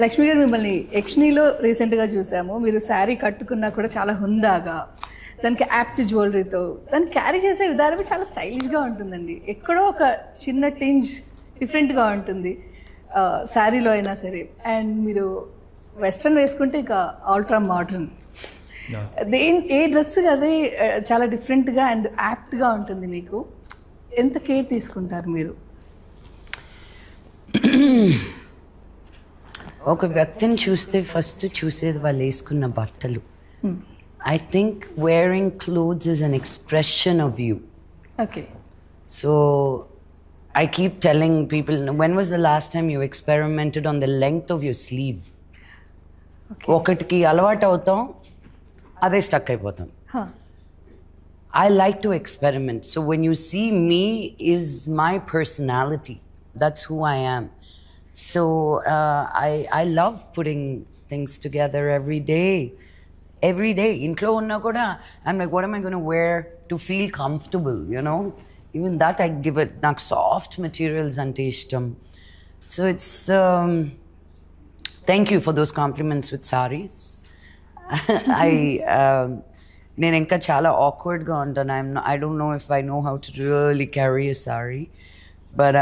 [SPEAKER 1] లక్ష్మి గారు, మిమ్మల్ని యక్షినిలో రీసెంట్గా చూసాము. మీరు శారీ కట్టుకున్నా కూడా చాలా హుందాగా, దానికి యాప్ట్ జ్యువెలరీతో దాన్ని క్యారీ చేసే విధానమే చాలా స్టైలిష్గా ఉంటుందండి. ఎక్కడో ఒక చిన్న టింజ్ డిఫరెంట్గా ఉంటుంది శారీలో అయినా సరే. అండ్ మీరు వెస్ట్రన్ వేసుకుంటే ఇక అల్ట్రా మోడర్న్. ఏ డ్రెస్ అదే చాలా డిఫరెంట్గా అండ్ యాప్ట్గా ఉంటుంది. మీకు ఎంత కేర్ తీసుకుంటారు మీరు?
[SPEAKER 2] ఒక వ్యక్తిని చూస్తే ఫస్ట్ చూసేది వాళ్ళు వేసుకున్న బట్టలు. I think wearing clothes is an expression of you.
[SPEAKER 1] Okay.
[SPEAKER 2] So I keep telling people, when was the last time you experimented on the length of your sleeve? ఒకటికి అలవాటు అవుతాం, అదే స్టక్ అయిపోతాం. I like to experiment. So when you see me is my personality. That's who I am. So I love putting things together every day. Every day. Intlo unna kuda I'm like, what am I going to wear to feel comfortable, you know? even that I give it. నాకు soft materials ante ishtam. So it's thank you for those compliments with sarees. నేను ఇంకా చాలా awkwardగా ఉంటాను. I don't know if I know how to really carry a saree, but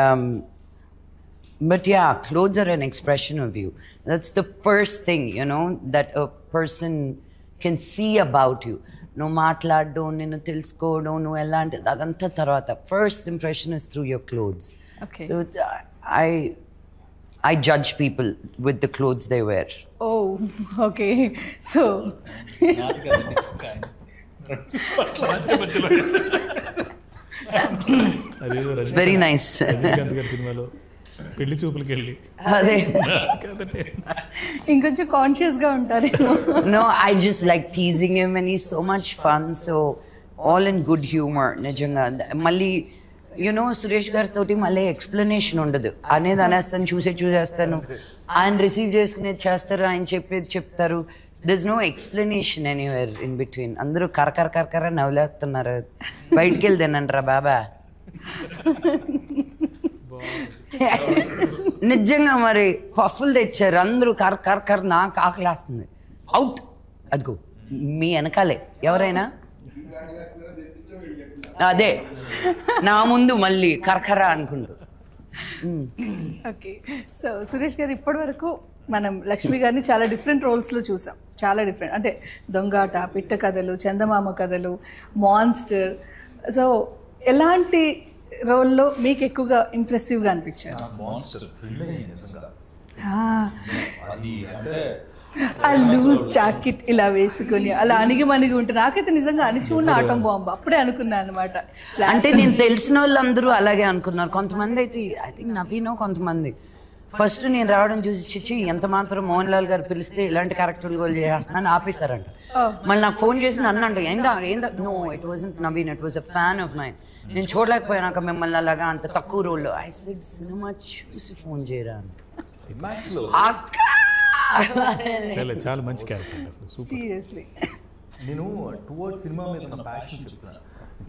[SPEAKER 2] yeah, clothes are an expression of you. That's the first thing, you know, that a person can see about you. No మాట్లాడడం, నిన్ను తెలుసుకోవడం, నువ్వు ఎలాంటి అదంతా తర్వాత. First impression is through your clothes.
[SPEAKER 1] Okay.
[SPEAKER 2] So I judge people with the clothes they wear.
[SPEAKER 1] Oh, okay. So
[SPEAKER 5] నాది కాదండి, చొక్కా ఆయన.
[SPEAKER 3] అదేదో
[SPEAKER 2] It's very nice.
[SPEAKER 3] రజనీకాంత్ గారి సినిమాలో పెళ్లి చూపులకి వెళ్ళి
[SPEAKER 2] అదే.
[SPEAKER 3] కాదండి.
[SPEAKER 1] ఇంకొంచెం కాన్షియస్గా ఉంటారేమో.
[SPEAKER 2] No, I just like teasing him and he's so much fun. So all in good humor. నిజంగా మళ్ళీ యునో సురేష్ గారితో మళ్ళీ ఎక్స్ప్లెనేషన్ ఉండదు. అనేది అనేస్తాను, చూసేస్తాను, ఆయన రిసీవ్ చేసుకునేది చేస్తారు, ఆయన చెప్పేది చెప్తారు. there's no explanation anywhere in between. అందరూ కరకర నవ్వులేస్తున్నారు. బయటికి వెళ్ళి తినండిరా బాబా. నిజంగా మరి పఫ్ఫులు తెచ్చారు, అందరూ కర నాకు ఆకలేస్తుంది. అవుట్. అదిగో మీ వెనకాలే ఎవరైనా అదే నా ముందు మళ్ళీ కరకర అనుకుంటూ.
[SPEAKER 1] ఓకే. సో సురేష్ గారు, ఇప్పటి వరకు మనం లక్ష్మి గారిని చాలా డిఫరెంట్ రోల్స్లో చూసాం. చాలా డిఫరెంట్, అంటే దొంగాట, పిట్ట కథలు, చందమామ కథలు, మాన్స్టర్. సో ఎలాంటి రోల్లో మీకు ఎక్కువగా ఇంప్రెసివ్గా అనిపించారు?
[SPEAKER 4] మాన్స్టర్ థ్రిల్ అయ్యింది నిజంగా. అది అంటే
[SPEAKER 1] ఆ లూజ్ జాకెట్ ఇలా వేసుకొని అలా అణిగి ఉంటే నాకైతే నిజంగా అణిచి ఉన్న ఆటం బాంబు అప్పుడే అనుకున్నాను అనమాట.
[SPEAKER 2] అంటే నేను తెలిసిన వాళ్ళందరూ అలాగే అనుకున్నారు. కొంతమంది అయితే ఐ థింక్ నవీనో కొంతమంది ఫస్ట్ నేను రావడం చూసి చిచ్చి ఎంత మాత్రం మోహన్ లాల్ గారు పిలిస్తే ఇలాంటి క్యారెక్టర్లు గోల్ చేస్తున్నాను ఆపేశారంట. మళ్ళీ నాకు ఫోన్ చేసి అన్నంట ఏందా no it wasn't Naveen, it was a fan of mine. నేను చూడలేకపోయాక మిమ్మల్ని అలాగా అంత తక్కువ రోల్లో. ఐ సెడ్ సినిమా చూసి ఫోన్ చేయరా అని.
[SPEAKER 3] చాలా మంచి క్యారెక్టర్ అసలు, సూపర్.
[SPEAKER 1] సీరియస్లీ
[SPEAKER 4] నేను టువర్డ్స్ సినిమా మీద నా ప్యాషన్ చెప్తున్నాను.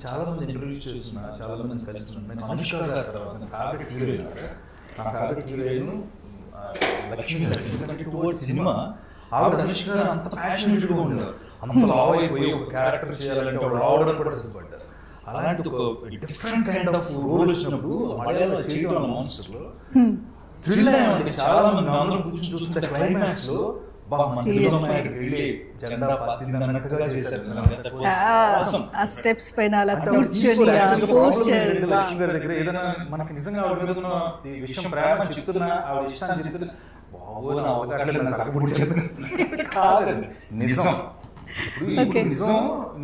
[SPEAKER 4] చాలా మంది ఇంటర్వ్యూస్ చేస్తున్నా, చాలా మంది కలిసి నేను అనుష్క గారి తర్వాత నా ఫేవరెట్ హీరోయిన్, నా ఫేవరెట్ హీరోయిన్ లక్ష్మి గారు. ఎందుకంటే టువర్డ్స్ సినిమా ఆవిడ అనుష్క గారు అంత ప్యాషనేట్గా ఉండేవారు. అంత లావ్ అయిపోయి ఒక క్యారెక్టర్ చేయాలంటే ఆవిడ రావడం కూడా సిద్ధపడ్డారు. అలాంటి ఒక డిఫరెంట్ కైండ్ ఆఫ్ రోల్ వచ్చినప్పుడు మలయాళంలో చేయడం మాన్స్టర్లో థ్రిల్ అయ్యామండి. చాలా మంది అందరం కూర్చొని చూస్తుంటే క్లైమాక్స్ లో
[SPEAKER 1] ఆ స్టెప్స్ పైన అలా కూర్చొని
[SPEAKER 4] లక్ష్మి గారి దగ్గర ఏదైనా మనకి నిజంగా ఆవిడ మీద ఉన్న విషయం ప్రేమ చెప్తున్నా, ఆవిడ ఇష్టాన్ని చెప్తున్నా, కాదండి నిజం. ఇప్పుడు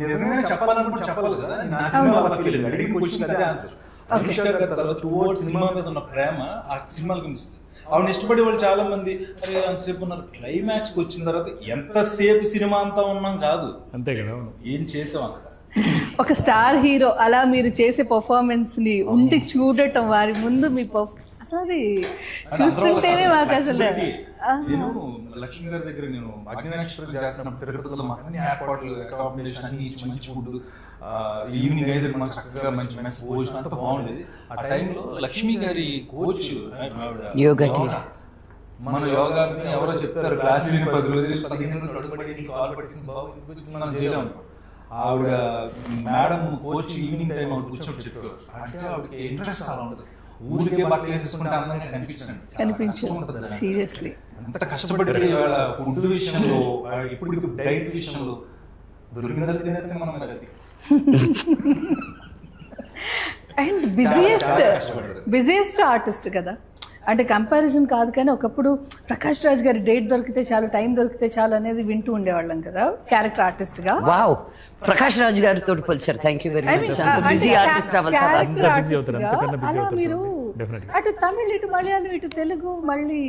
[SPEAKER 4] నిజంగా చెప్పాలనుకుంటే చెప్పాలి కదా. నా సినిమా అడిగిన క్వశ్చన్ అదే ఆన్సర్. అనుష్క గారి తర్వాత టువర్డ్స్ సినిమా మీద ఉన్న ప్రేమ ఆ సినిమాలకు కనిపిస్తుంది. ఆవిడ ఇష్టపడే వాళ్ళు చాలా మంది అరే అంతసేపు ఉన్నారు, క్లైమాక్స్ కి వచ్చిన తర్వాత ఎంతసేపు సినిమా అంతా ఉన్నాం కాదు,
[SPEAKER 3] అంతే కదా,
[SPEAKER 4] ఏం చేసాం అక్కడ.
[SPEAKER 1] ఒక స్టార్ హీరో అలా మీరు చేసే పర్ఫార్మెన్స్ ని ఉండి చూడటం, వారి ముందు మీ అసలు అది చూస్తుంటేనే మాకు అసలు.
[SPEAKER 4] నేను లక్ష్మి గారి దగ్గర నేను అగ్నినక్షత్రం చేస్తున్నప్పుడు తిరుపతిలో మాకు అన్ని ఏర్పాట్లు, అకామిడేషన్ అన్ని మంచి ఫుడ్, ఈవినింగ్ అయితే మనకు చక్కగా మంచి మెస్ భోజనం అంతా బాగుండేది. ఆ టైంలో లక్ష్మి గారి కోచ్ మన యోగా ఎవరో చెప్తారు క్లాస్ 10 రోజులు 15 రోజులు అడుగుపడి కాల్ పట్టింది బాబు మనం చేయలేము. ఆవిడ మేడం కోచ్ ఈవినింగ్ టైం ఆవిడ కూర్చొని చెప్పారు. అంటే ఆవిడకి ఇంట్రెస్ట్ చాలా ఉంటుంది. ఊరికే బట్టలు వేసుకుంటే అందంగా కనిపించండి.
[SPEAKER 1] సీరియస్లీ
[SPEAKER 4] ఎంత కష్టపడితే ఇవాళ ఫుడ్ విషయంలో, ఇప్పుడు డైట్ విషయంలో దొరికినది తినేస్తే మనం అది.
[SPEAKER 1] అండ్ బిజియెస్ట్ ఆర్టిస్ట్ కదా, అంటే కంపారిజన్ కాదు కానీ ఒకప్పుడు ప్రకాష్ రాజ్ గారి డేట్ దొరికితే చాలు, టైం దొరికితే చాలు అనేది వింటూ ఉండేవాళ్ళం కదా క్యారెక్టర్ ఆర్టిస్ట్ గా.
[SPEAKER 2] వావ్, ప్రకాష్ రాజ్ గారితో పోల్చారు. Thank you very much. Busy artist
[SPEAKER 1] అలా మీరు అటు తమిళ్, ఇటు మలయాళం, ఇటు తెలుగు, మళ్ళీ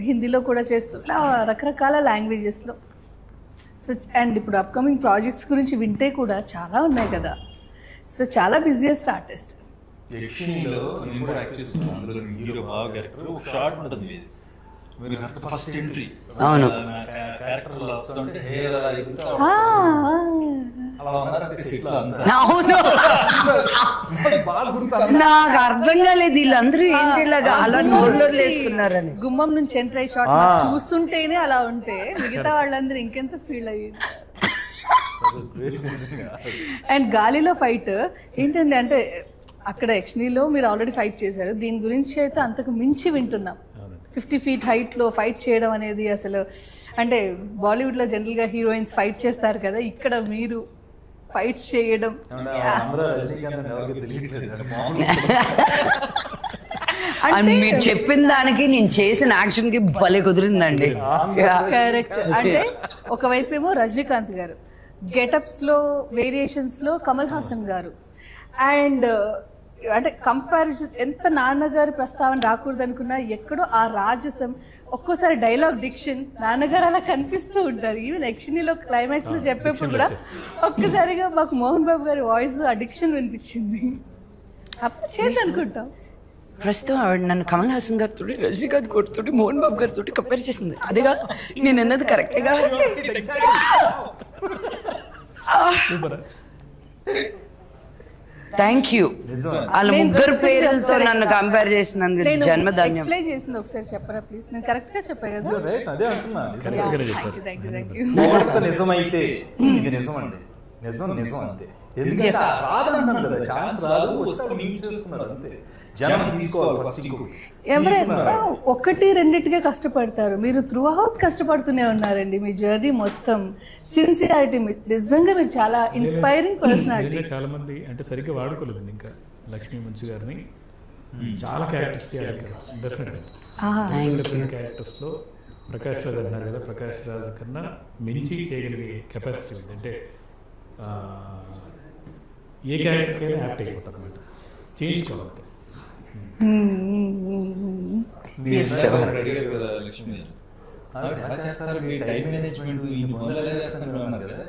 [SPEAKER 1] హిందీలో కూడా చేస్తూ రకరకాల లాంగ్వేజెస్లో. సో అండ్ ఇప్పుడు అప్కమింగ్ ప్రాజెక్ట్స్ గురించి వింటే కూడా చాలా ఉన్నాయి కదా. సో చాలా బిజియెస్ట్ ఆర్టిస్ట్.
[SPEAKER 4] యక్షిణిలో నేను కూడా యాక్ట్ చేస్తున్నాను. అందులో హీరో బాగా క్యారెక్టర్ ఒక షార్ట్ ఉంటుంది మీది, మీరు ఫస్ట్ ఎంట్రీ
[SPEAKER 2] అవును
[SPEAKER 4] క్యారెక్టర్ వస్తుంటే హెయిర్ అలా అలా ఉన్నారంటే సెట్లో అంతా
[SPEAKER 2] అవును,
[SPEAKER 4] బాగా గుర్తు.
[SPEAKER 2] నాకు అర్థం కాలేదు వీళ్ళందరూ ఏంటి ఇలాగా అలా నోరులో వేసుకున్నారని.
[SPEAKER 1] గుమ్మం నుంచి ఎంటర్ అయ్యి షాట్ చూస్తుంటేనే అలా ఉంటే మిగతా వాళ్ళందరూ ఇంకెంత ఫీల్ అయ్యి. అండ్ గాలిలో ఫైట్ ఏంటండి అంటే అక్కడ యక్షిణిలో మీరు ఆల్రెడీ ఫైట్ చేశారు, దీని గురించి అయితే అంతకు మించి వింటున్నాం. 50 feet హైట్లో ఫైట్ చేయడం అనేది అసలు అంటే బాలీవుడ్లో జనరల్గా హీరోయిన్స్ ఫైట్ చేస్తారు కదా, ఇక్కడ మీరు ఫైట్స్ చేయడం
[SPEAKER 2] అండ్ మీరు చెప్పిన దానికి నేను చేసిన యాక్షన్ కి భలే కుదిరిందండి.
[SPEAKER 1] కరెక్ట్. అంటే ఒకవైపు ఏమో రజనీకాంత్ గారు, గెటప్స్ లో వేరియేషన్స్ లో కమల్ హాసన్ గారు, అండ్ అంటే కంపారిజన్ ఎంత నాన్నగారి ప్రస్తావన రాకూడదు అనుకున్నా ఎక్కడో ఆ రాజసం, ఒక్కోసారి డైలాగ్ డిక్షన్ నాన్నగారు అలా కనిపిస్తూ ఉంటారు. ఈవెన్ యక్షిణిలో క్లైమాక్స్ లో చెప్పేప్పుడు కూడా ఒక్కసారిగా మాకు మోహన్ బాబు గారి వాయిస్ ఆ డిక్షన్ వినిపించింది. అప్పుడు చేద్దాం అనుకుంటాం.
[SPEAKER 2] ప్రస్తుతం ఆవిడ నన్ను కమల్ హాసన్ గారితో, రజనీకాంత్ గారితో, మోహన్ బాబు గారితో కంపేర్ చేసింది. అదేగా నేను అన్నది కరెక్టేగా. Thank you. వాళ్ళ ముగ్గురు పేర్లతో నన్ను కంపేర్ చేసినందుకు జన్మధన్యం.
[SPEAKER 1] ఎక్స్ప్లెయిన్ చేసింది ఒకసారి చెప్పరా ప్లీజ్? నేను కరెక్ట్ గా చెప్పా కదా?
[SPEAKER 4] అదే అంటున్నా,
[SPEAKER 1] థ్యాంక్ యూ.
[SPEAKER 4] నిజమైతే ఇది నిజం అండి, నిజం నిజం అంతే. ఎందుకంటే రాదంటున్నాను కదా, ఛాన్స్ రాదు, వస్తే మీరు చూస్తున్నారు అంతే. జనం తీసుకోవాలి ఫస్ట్.
[SPEAKER 1] ఎవరైనా ఒకటి రెండింటిగా కష్టపడతారు, మీరు త్రూ అవుట్ కష్టపడుతూనే ఉన్నారండి. మీ జర్నీ మొత్తం సిన్సియారిటీ, నిజంగా మీరు చాలా ఇన్స్పైరింగ్ పర్సనాలిటీ.
[SPEAKER 3] చాలా మంది అంటే సరిగ్గా వాడుకోలేదు ఇంకా లక్ష్మీ మంచు గారిని. చాలా క్యారెక్టర్స్ డిఫరెంట్ క్యారెక్టర్స్ లో ప్రకాష్ రాజ్ అన్నారు కదా, ప్రకాష్ రాజ్ కన్నా మించి చేయగలిగే కెపాసిటీ ఉంది. అంటే ఏ క్యారెక్టర్కైనా యాప్ట్ అయిపోతుంది అన్నమాట, చేయించుకోవాలి.
[SPEAKER 4] లక్ష్మి ఎలా చేస్తారు మీ టైం మేనేజ్మెంట్, ఈ మొదలు ఎలా చేస్తారు అన్నారు కదా,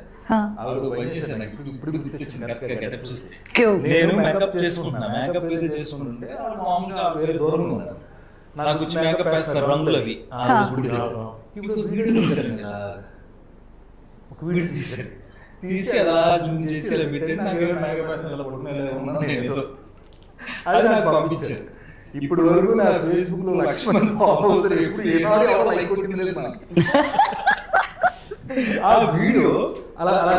[SPEAKER 4] ఆవిడ పని చేశాను. ఇప్పుడు గుర్తొచ్చింది కరెక్ట్గా గెటప్ చూస్తే. నేను మేకప్ చేసుకుంటున్నా, మేకప్ ఏదో చేసుకుంటుంటే మామూలుగా వేరే దూరంగా ఉన్నాను, నాకు వచ్చి మేకప్ వేస్తారు రంగులు అవి. ఇప్పుడు వీడియో తీశారు, ఒక వీడియో తీశారు, తీసి అలా జూమ్ చేసి అలా పెట్టండి, నాకు మేకప్ వేస్తున్నాను ఏదో అది నాకు పంపించారు. ఇప్పుడు వరకు నా ఫేస్బుక్ లో 1,00,000 మంది ఫాలో అవుతారు, ఎప్పుడు లైక్ కొట్టింది నాకు. ఆ వీడియో అలా అలా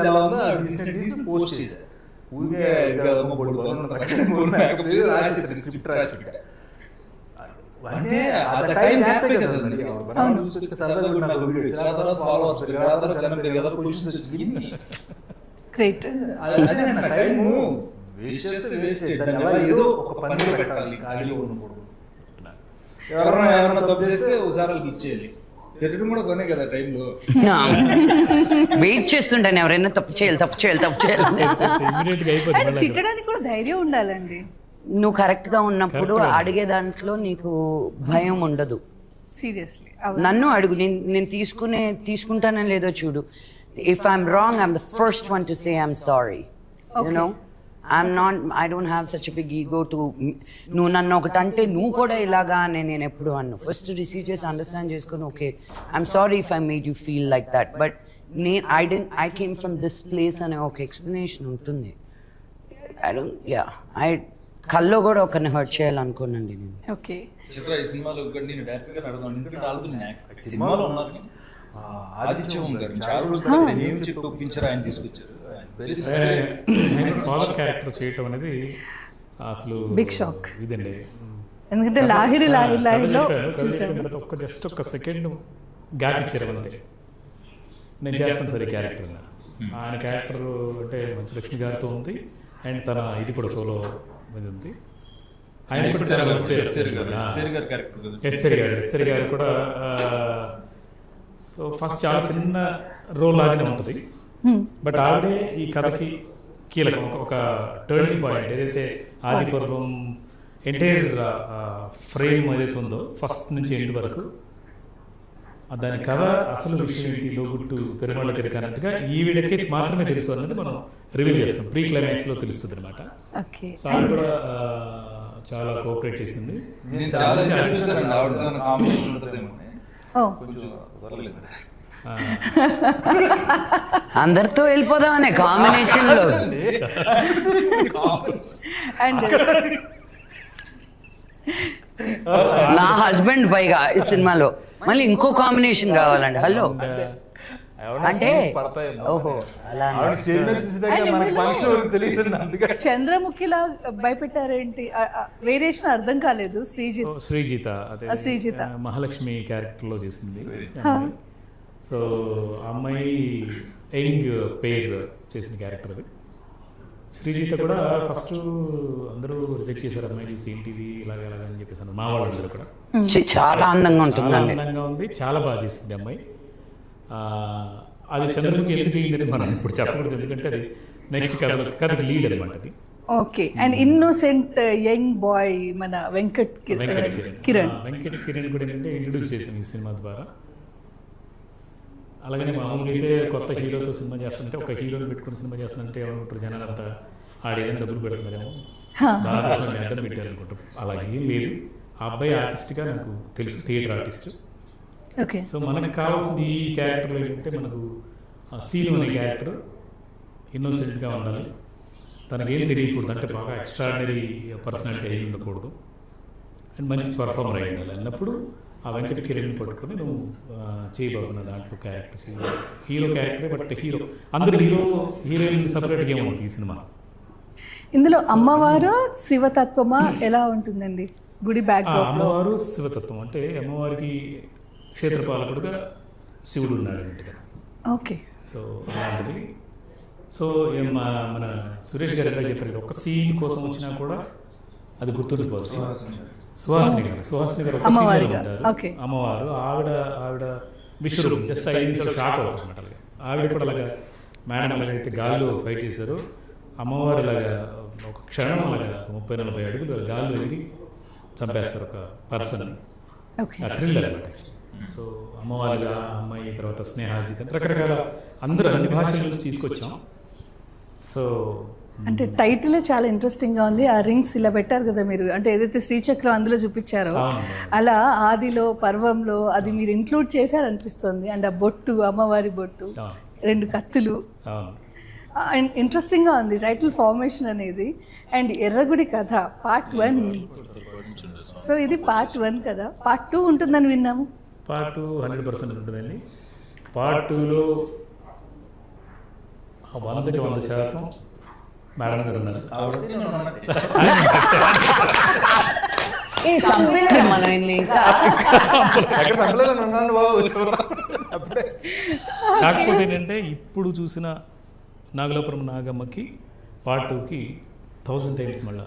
[SPEAKER 4] ఎలా ఉందో తీసి పోస్ట్ చేశారు. ఊరికే స్క్రిప్ట్ రాసి పెట్టా. అంటే ఆ టైం హ్యాపీ కదండి, సరదాగా నాకు వీడియో చాలా తర్వాత ఫాలోవర్స్ కదా, పొజిషన్స్ వచ్చింది.
[SPEAKER 1] గ్రేట్.
[SPEAKER 4] అదే అన్న టైము వేస్ట్ చేస్తే వేస్ట్, దాన్ని ఎలా ఏదో ఒక పనిలో పెట్టాలి, ఖాళీగా ఉండకూడదు. ఎవరైనా తప్పు చేస్తే ఒకసారి ఇచ్చేయాలి, తిట్టడం కూడా పనే కదా టైంలో.
[SPEAKER 2] వెయిట్ చేస్తుంటాను ఎవరైనా తప్పు చేయాలి తప్పు చేయాలి తప్పు చేయాలి.
[SPEAKER 1] తిట్టడానికి కూడా ధైర్యం ఉండాలండి.
[SPEAKER 2] నువ్వు కరెక్ట్ గా ఉన్నప్పుడు అడిగే దాంట్లో నీకు భయం ఉండదు.
[SPEAKER 1] సీరియస్లీ
[SPEAKER 2] నన్ను అడుగు, నేను తీసుకుంటానని లేదో చూడు. If I'm wrong, I'm the first one to say I'm sorry. You know, I don't have such a big ego to నువ్వు నన్ను ఒకటి అంటే నువ్వు కూడా ఇలాగా అని నేను ఎప్పుడు అన్ను. ఫస్ట్ రిసీవ్ చేసి అండర్స్టాండ్ చేసుకుని okay I'm sorry if I made you feel like that, but I came from this place అనే ఒక ఎక్స్ప్లెనేషన్ ఉంటుంది. కల్లో కూడా ఒకరిని హర్ట్ చేయాలనుకోనండి నేను.
[SPEAKER 1] ఓకే
[SPEAKER 4] చిత్ర ఈ సినిమాలో నేను డైరెక్ట్ గా అడుగుతాను, ఎందుకంటే ఆడుతున్నాను సినిమాలో ఉన్నాను. ఆదిత్యం గారు చాలా రోజులు ఏమి చెప్పి ఒప్పించారు, ఆయన తీసుకొచ్చారు.
[SPEAKER 3] ఫాదర్ క్యారెక్టర్ చేయటం అనేది అసలు
[SPEAKER 1] బిగ్ షాక్
[SPEAKER 3] ఇదండి.
[SPEAKER 1] ఎందుకంటే లాహిరిలో
[SPEAKER 3] ఒక్క జస్ట్ ఒక సెకండ్ గ్యాప్ ఇచ్చారు అంతే. నేను చేస్తాను సరే క్యారెక్టర్ అన్నారు. ఆయన క్యారెక్టర్ అంటే మంచు లక్ష్మి గారితో ఉంది, అండ్ తన ఇది కూడా సోలో ఇది ఉంది. ఆయన ఎస్తేర్ గారు కూడా. సో ఫస్ట్ చాలా చిన్న రోల్ లాగానే ఉంటుంది, బట్ ఆవిడే ఈ కథకి కీలకం, ఒక టర్నింగ్ పాయింట్. ఏదైతే ఆది పర్వం ఎంటైర్ ఫ్రేమ్ ఏదైతే ఉందో ఫస్ట్ నుంచి ఎండ్ వరకు, దాని కథ అసలు విషయం ఏంటి, లోగుట్టు పెరుమాళ్ళ తిరిగి అన్నట్టుగా ఈవిడకి మాత్రమే తెలుసు అన్నది మనం రివీల్ చేస్తాం. ప్రీ క్లైమాక్స్ లో తెలుస్తుంది అనమాట. సో ఆవిడ కూడా చాలా కోఆపరేట్ చేసింది.
[SPEAKER 2] అందరితో వెళ్ళిపోదామనే కాంబినేషన్లో.
[SPEAKER 1] అండ్
[SPEAKER 2] నా హస్బెండ్ పైగా ఈ సినిమాలో మళ్ళీ ఇంకో కాంబినేషన్ కావాలండి. హలో అంటే ఓహో అలా
[SPEAKER 1] చంద్రముఖిలా భయపెట్టారేంటి? వేరియేషన్ అర్థం కాలేదు.
[SPEAKER 3] శ్రీజిత అదే
[SPEAKER 1] శ్రీజిత
[SPEAKER 3] మహాలక్ష్మి క్యారెక్టర్లో చేసింది. సో అమ్మాయి యంగ్ పేర్ చేసిన క్యారెక్టర్ అది. శ్రీజిత కూడా ఫస్ట్ అందరూ రిజెక్ట్ చేశారు, అమ్మాయి చూసి ఏంటిది ఇలాగ అని చెప్పేసి మా వాళ్ళందరూ కూడా.
[SPEAKER 2] చాలా అందంగా ఉంటుంది,
[SPEAKER 3] చాలా అందంగా ఉంది, చాలా బాగా చేసింది అమ్మాయి. అది చంద్రముఖి ఎందుకు అయిందని మనం ఇప్పుడు చెప్పకూడదు, ఎందుకంటే అది నెక్స్ట్ కథకి లీడ్ అనమాట అది.
[SPEAKER 1] Okay. And innocent young boy మన వెంకట్ కిరణ్
[SPEAKER 3] కూడా ఏంటంటే ఇంట్రొడ్యూస్ చేసింది ఈ సినిమా ద్వారా. అలాగనే మామూలుగా అయితే కొత్త హీరోతో సినిమా చేస్తుంటే, ఒక హీరోని పెట్టుకుని సినిమా చేస్తుంటే ఏమనుకుంటారు జనాలు అంతా, ఆడేదైనా డబ్బులు పెడుతున్నారేమో, దాదాపు అర్థం పెట్టారు అనుకుంటారు. అలాగే ఏం లేదు. ఆ అబ్బాయి ఆర్టిస్ట్గా నాకు తెలుసు, థియేటర్ ఆర్టిస్ట్.
[SPEAKER 1] ఓకే.
[SPEAKER 3] సో మనకు కావాల్సింది ఈ క్యారెక్టర్లో ఏంటంటే, మనకు సీను అనే క్యారెక్టర్ ఇన్నోసెంట్గా ఉండాలి, తనకేం తెలియకూడదు, అంటే బాగా ఎక్స్ట్రాడినరీ పర్సనాలిటీ అయి ఉండకూడదు, అండ్ మంచి పర్ఫార్మర్ అయి ఉండాలి అన్నప్పుడు ఆ వెంకట కిరణ్ పట్టుకొని నువ్వు చేయబోతున్న దాంట్లో క్యారెక్టర్ హీరో క్యారెక్టరే. బట్ హీరో అందరు హీరోయిన్ సపరేట్గా ఏముంటుంది ఈ సినిమా.
[SPEAKER 1] ఇందులో అమ్మవారు శివతత్వమా ఎలా ఉంటుందండి? గుడి బ్యాక్
[SPEAKER 3] అమ్మవారు శివతత్వం అంటే అమ్మవారికి క్షేత్రపాలకుడుగా శివుడు ఉన్నాడు అన్నట్టుగా.
[SPEAKER 1] ఓకే.
[SPEAKER 3] సో అలాంటిది. సో మన సురేష్ గారు ఎలా చెప్పారు, ఒక సీన్ కోసం వచ్చినా కూడా అది గుర్తుండిపోతుంది. సుహాసిని గారు ఒక సీన్లో ఉంటారు, అమ్మవారు. ఆవిడ విశ్వరూపం జస్ట్ 5 నిమిషాలు షాక్ అవుతుంది అనమాట. ఆవిడ కూడా అలాగా మేడం అలాగైతే గాల్లో ఫైట్ చేశారు, అమ్మవారు అలాగా ఒక క్షణం అలాగా 30-40 అడుగులు గాల్లో ఎగిరి చంపేస్తారు ఒక పర్సన్. థ్రిల్లర్ అనమాట. సో అమ్మవారిగా అమ్మాయి, తర్వాత స్నేహాజిత్, రకరకాల అందరూ అన్ని భాషల నుంచి తీసుకొచ్చాం. సో
[SPEAKER 1] అంటే టైటిలే చాలా ఇంట్రెస్టింగ్ గా ఉంది. ఆ రింగ్స్ ఇలా పెట్టారు కదా మీరు, అంటే ఏదైతే శ్రీచక్రం అందులో చూపించారో అలా ఆదిలో పర్వంలో అది మీరు ఇంక్లూడ్ చేశారనిపిస్తుంది. అండ్ ఆ బొట్టు, అమ్మవారి బొట్టు, 2 కత్తులు, అండ్ ఇంట్రెస్టింగ్ గా ఉంది టైటిల్ ఫార్మేషన్ అనేది. అండ్ ఎర్రగుడి కథ పార్ట్ 1. సో ఇది పార్ట్ 1 కదా, పార్ట్ 2 ఉంటుందని విన్నాము.
[SPEAKER 3] పార్ట్ 2 100% ఉంటుందండి. పార్ట్ 2లో 100% మేడం గారు ఉన్నారు. కాకపోతే ఏంటంటే ఇప్పుడు చూసిన నాగలాపురం నాగమ్మకి పార్ట్ 2కి 1000 times మళ్ళీ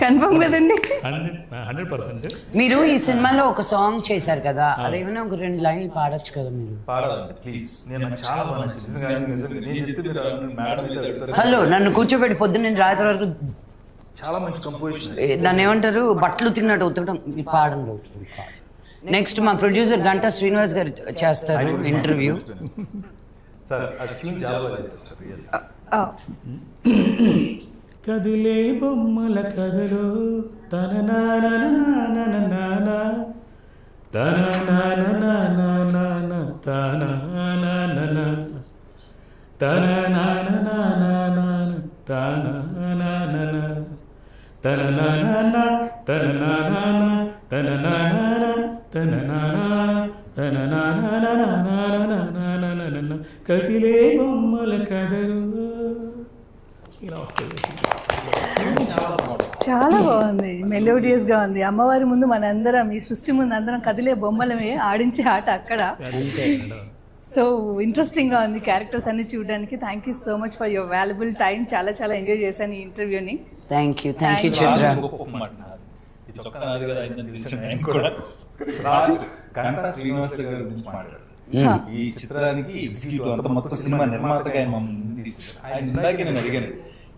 [SPEAKER 1] కన్ఫర్మ్ కదండి.
[SPEAKER 3] 100%.
[SPEAKER 2] మీరు ఈ సినిమాలో ఒక సాంగ్ చేశారు కదా, అదేమైనా ఒక 2 లైన్లు పాడొచ్చు కదా మీరు. హలో నన్ను కూర్చోబెట్టి పొద్దున్న నేను రాత్రి వరకు
[SPEAKER 4] చాలా మంచి కంపోజిషన్.
[SPEAKER 2] దాన్ని ఏమంటారు, బట్టలు ఉతికినట్టు ఉతకడం. మీరు పాడండి. నెక్స్ట్ మా ప్రొడ్యూసర్ గంటా శ్రీనివాస్ గారు చేస్తారు ఇంటర్వ్యూ.
[SPEAKER 3] కదిలే బొమ్మల కథలో తన నాన తన నాన తన నాన తన నాన తన నాన తన నాన తన నాన తన నాన తన నాన తన నాన కదిలే బొమ్మల కథలో ఇలా వస్తుంది.
[SPEAKER 1] చాలా బాగుంది, మెలోడియస్ గా ఉంది. అమ్మవారి ముందు మనందరం, ఈ సృష్టి ముందు అందరం కదిలే బొమ్మలమే, ఆడించే ఆట అక్కడ. సో ఇంట్రెస్టింగ్ గా ఉంది క్యారెక్టర్స్ అన్ని చూడడానికి. Thank you so much for your valuable time. చాలా చాలా ఎంజాయ్ చేశాను ఈ ఇంటర్వ్యూని.
[SPEAKER 2] థ్యాంక్ యూ చిత్ర.
[SPEAKER 4] ఈ చిత్రానికి మొత్తం సినిమా నిర్మాతగా ఆయన ఇందాక నేను అడిగాను,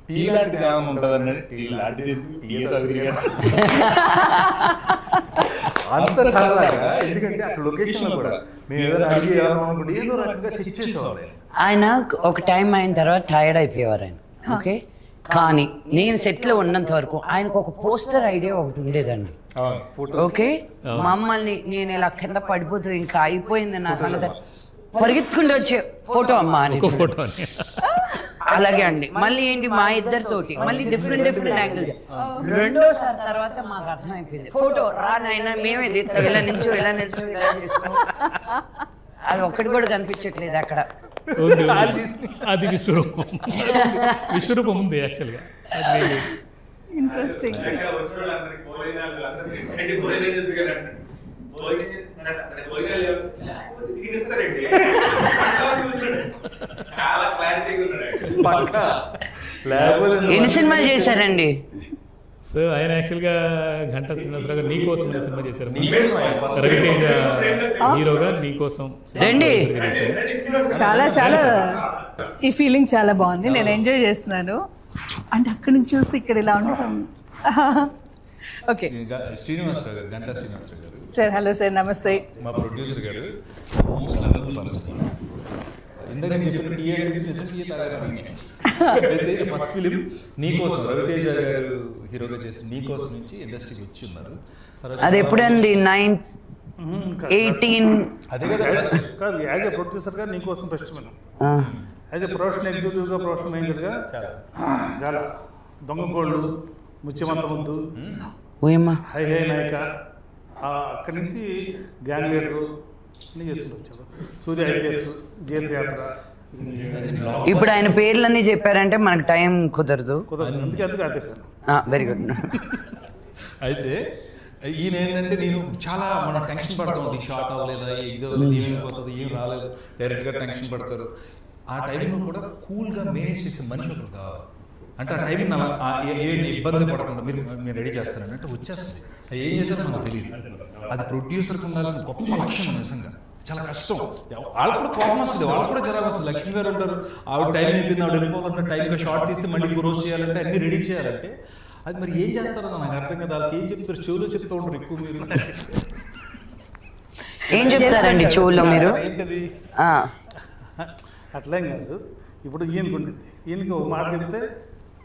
[SPEAKER 4] టీ లాంటిది ఏమైనా ఉంటుందని. టీ లాంటిది అంత సరదాగా, ఎందుకంటే అక్కడ లొకేషన్ కూడా మేము ఏదైనా అడిగి అనుకుంటే ఏదో రకంగా సెట్ చేసేవాళ్ళు.
[SPEAKER 2] ఆయన ఒక టైం అయిన తర్వాత టైర్డ్ అయిపోయేవారు ఆయన. ఓకే, కానీ నేను సెట్లో ఉన్నంత వరకు ఆయనకు ఒక పోస్టర్ ఐడియా ఒకటి ఉండేదండి. ఓకే, మమ్మల్ని నేను ఇలా కింద పడిపోతుంది, ఇంకా అయిపోయింది నా సంగతి, పరిగెత్తుకుంటూ వచ్చే ఫోటో అమ్మా అని.
[SPEAKER 3] ఒక ఫోటో అని.
[SPEAKER 2] అలాగే అండి. మళ్ళీ ఏంటి మా ఇద్దరితోటి మళ్ళీ డిఫరెంట్ యాంగిల్. రెండోసారి తర్వాత మాకు అర్థమైపోయింది, ఫోటో రా నాయన మేమే తీస్తాం, ఇలా నిల్చో ఇలా చేసుకో. అది ఒక్కటి కూడా కనిపించట్లేదు అక్కడ.
[SPEAKER 3] అది విశ్వరూపం. విశ్వరూపం ఉంది యాక్చువల్గా.
[SPEAKER 1] ఇంట్రెస్టింగ్.
[SPEAKER 2] ఎన్ని సినిమాలు చేశారండి?
[SPEAKER 3] సో ఆయన యాక్చువల్గా ఘంటా శ్రీనివాసరావు గారు నీకోసం అనే సినిమా చేశారు. రవితేజ హీరోగా నీకోసం
[SPEAKER 2] రండి.
[SPEAKER 1] చాలా చాలా ఈ ఫీలింగ్ చాలా బాగుంది, నేను ఎంజాయ్ చేస్తున్నాను. అంటే అక్కడి నుంచి చూస్తే ఇక్కడ ఇలా ఉండటం. ఓకే
[SPEAKER 4] శ్రీనివాసరావు గారు, గంటా శ్రీనివాసరావు గారు
[SPEAKER 1] సార్. హలో సార్, నమస్తే.
[SPEAKER 4] మా ప్రొడ్యూసర్ గారు ఇందాక నేను చెప్పిన ఫస్ట్ ఫిలిం నీకోసం రవితేజ గారు హీరోగా చేసి నీకోసం నుంచి ఇండస్ట్రీకి వచ్చి ఉన్నారు.
[SPEAKER 2] అది ఎప్పుడండి? 18
[SPEAKER 4] అదే కదా.
[SPEAKER 6] కాదు, యాజ్ ఎ ప్రొడ్యూసర్గా నీకోసం ఫెస్టివల్, యాజ్ ఎ ప్రొఫెషనల్ ఎగ్జిక్యూటివ్గా, ప్రొఫెషనల్ మేనేజర్గా చాలా దొంగకోళ్ళు, ముత్యమంత ముద్దు, హై హై నాయక, అక్కడి నుంచి గ్యాంగ్ లీడరు అన్నీ చేసుకుంటూ వచ్చారు. సూర్య ఐపీఎస్, జైలు యాత్ర.
[SPEAKER 2] ఇప్పుడు ఆయన పేర్లన్నీ చెప్పారంటే మనకు టైం కుదరదు.
[SPEAKER 6] అందుకే ఆపేశాను.
[SPEAKER 2] Very good.
[SPEAKER 4] అయితే ఈయన ఏంటంటే నేను చాలా మనం టెన్షన్ పడతా ఉంటాం, షార్ట్ అవ్వలేదా, ఇది ఏమైపోతుంది, ఏం రాలేదు, డైరెక్ట్గా టెన్షన్ పడతారు. ఆ టైంలో కూడా కూల్గా మేనేజ్ చేసే మనిషి ఒకరు కావాలి. అంటే ఆ టైం ఏంటి ఇబ్బంది పడకుండా మీరు రెడీ చేస్తారని అంటే వచ్చేస్తుంది. అది ఏం చేస్తారో మనకు తెలియదు. అది ప్రొడ్యూసర్కి ఉండాల్సిన గొప్ప లక్ష్యం నిజంగా. చాలా కష్టం. వాళ్ళకు కూడా కోపం వస్తుంది, వాళ్ళకు కూడా జరగ వస్తుంది. లక్ష్మి గారు ఉంటారు, ఆవిడ టైం అయిపోయింది, ఆవిడ వెళ్ళిపోవాలంటే టైంగా షార్ట్ తీస్తే మళ్ళీ రోజు చేయాలంటే అన్ని రెడీ చేయాలంటే అది మరి ఏం చేస్తారో నాకు అర్థం కదా. వాళ్ళకి ఏం చెప్తారు? చెవులో చెప్తూ ఉంటారు ఎక్కువ. మీరు
[SPEAKER 2] ఏం చెప్తారండి చెవుల్లో మీరు?
[SPEAKER 4] ఏంటది?
[SPEAKER 6] అట్లేం కాదు. ఇప్పుడు ఈయనకి ఒక మాట చెప్తే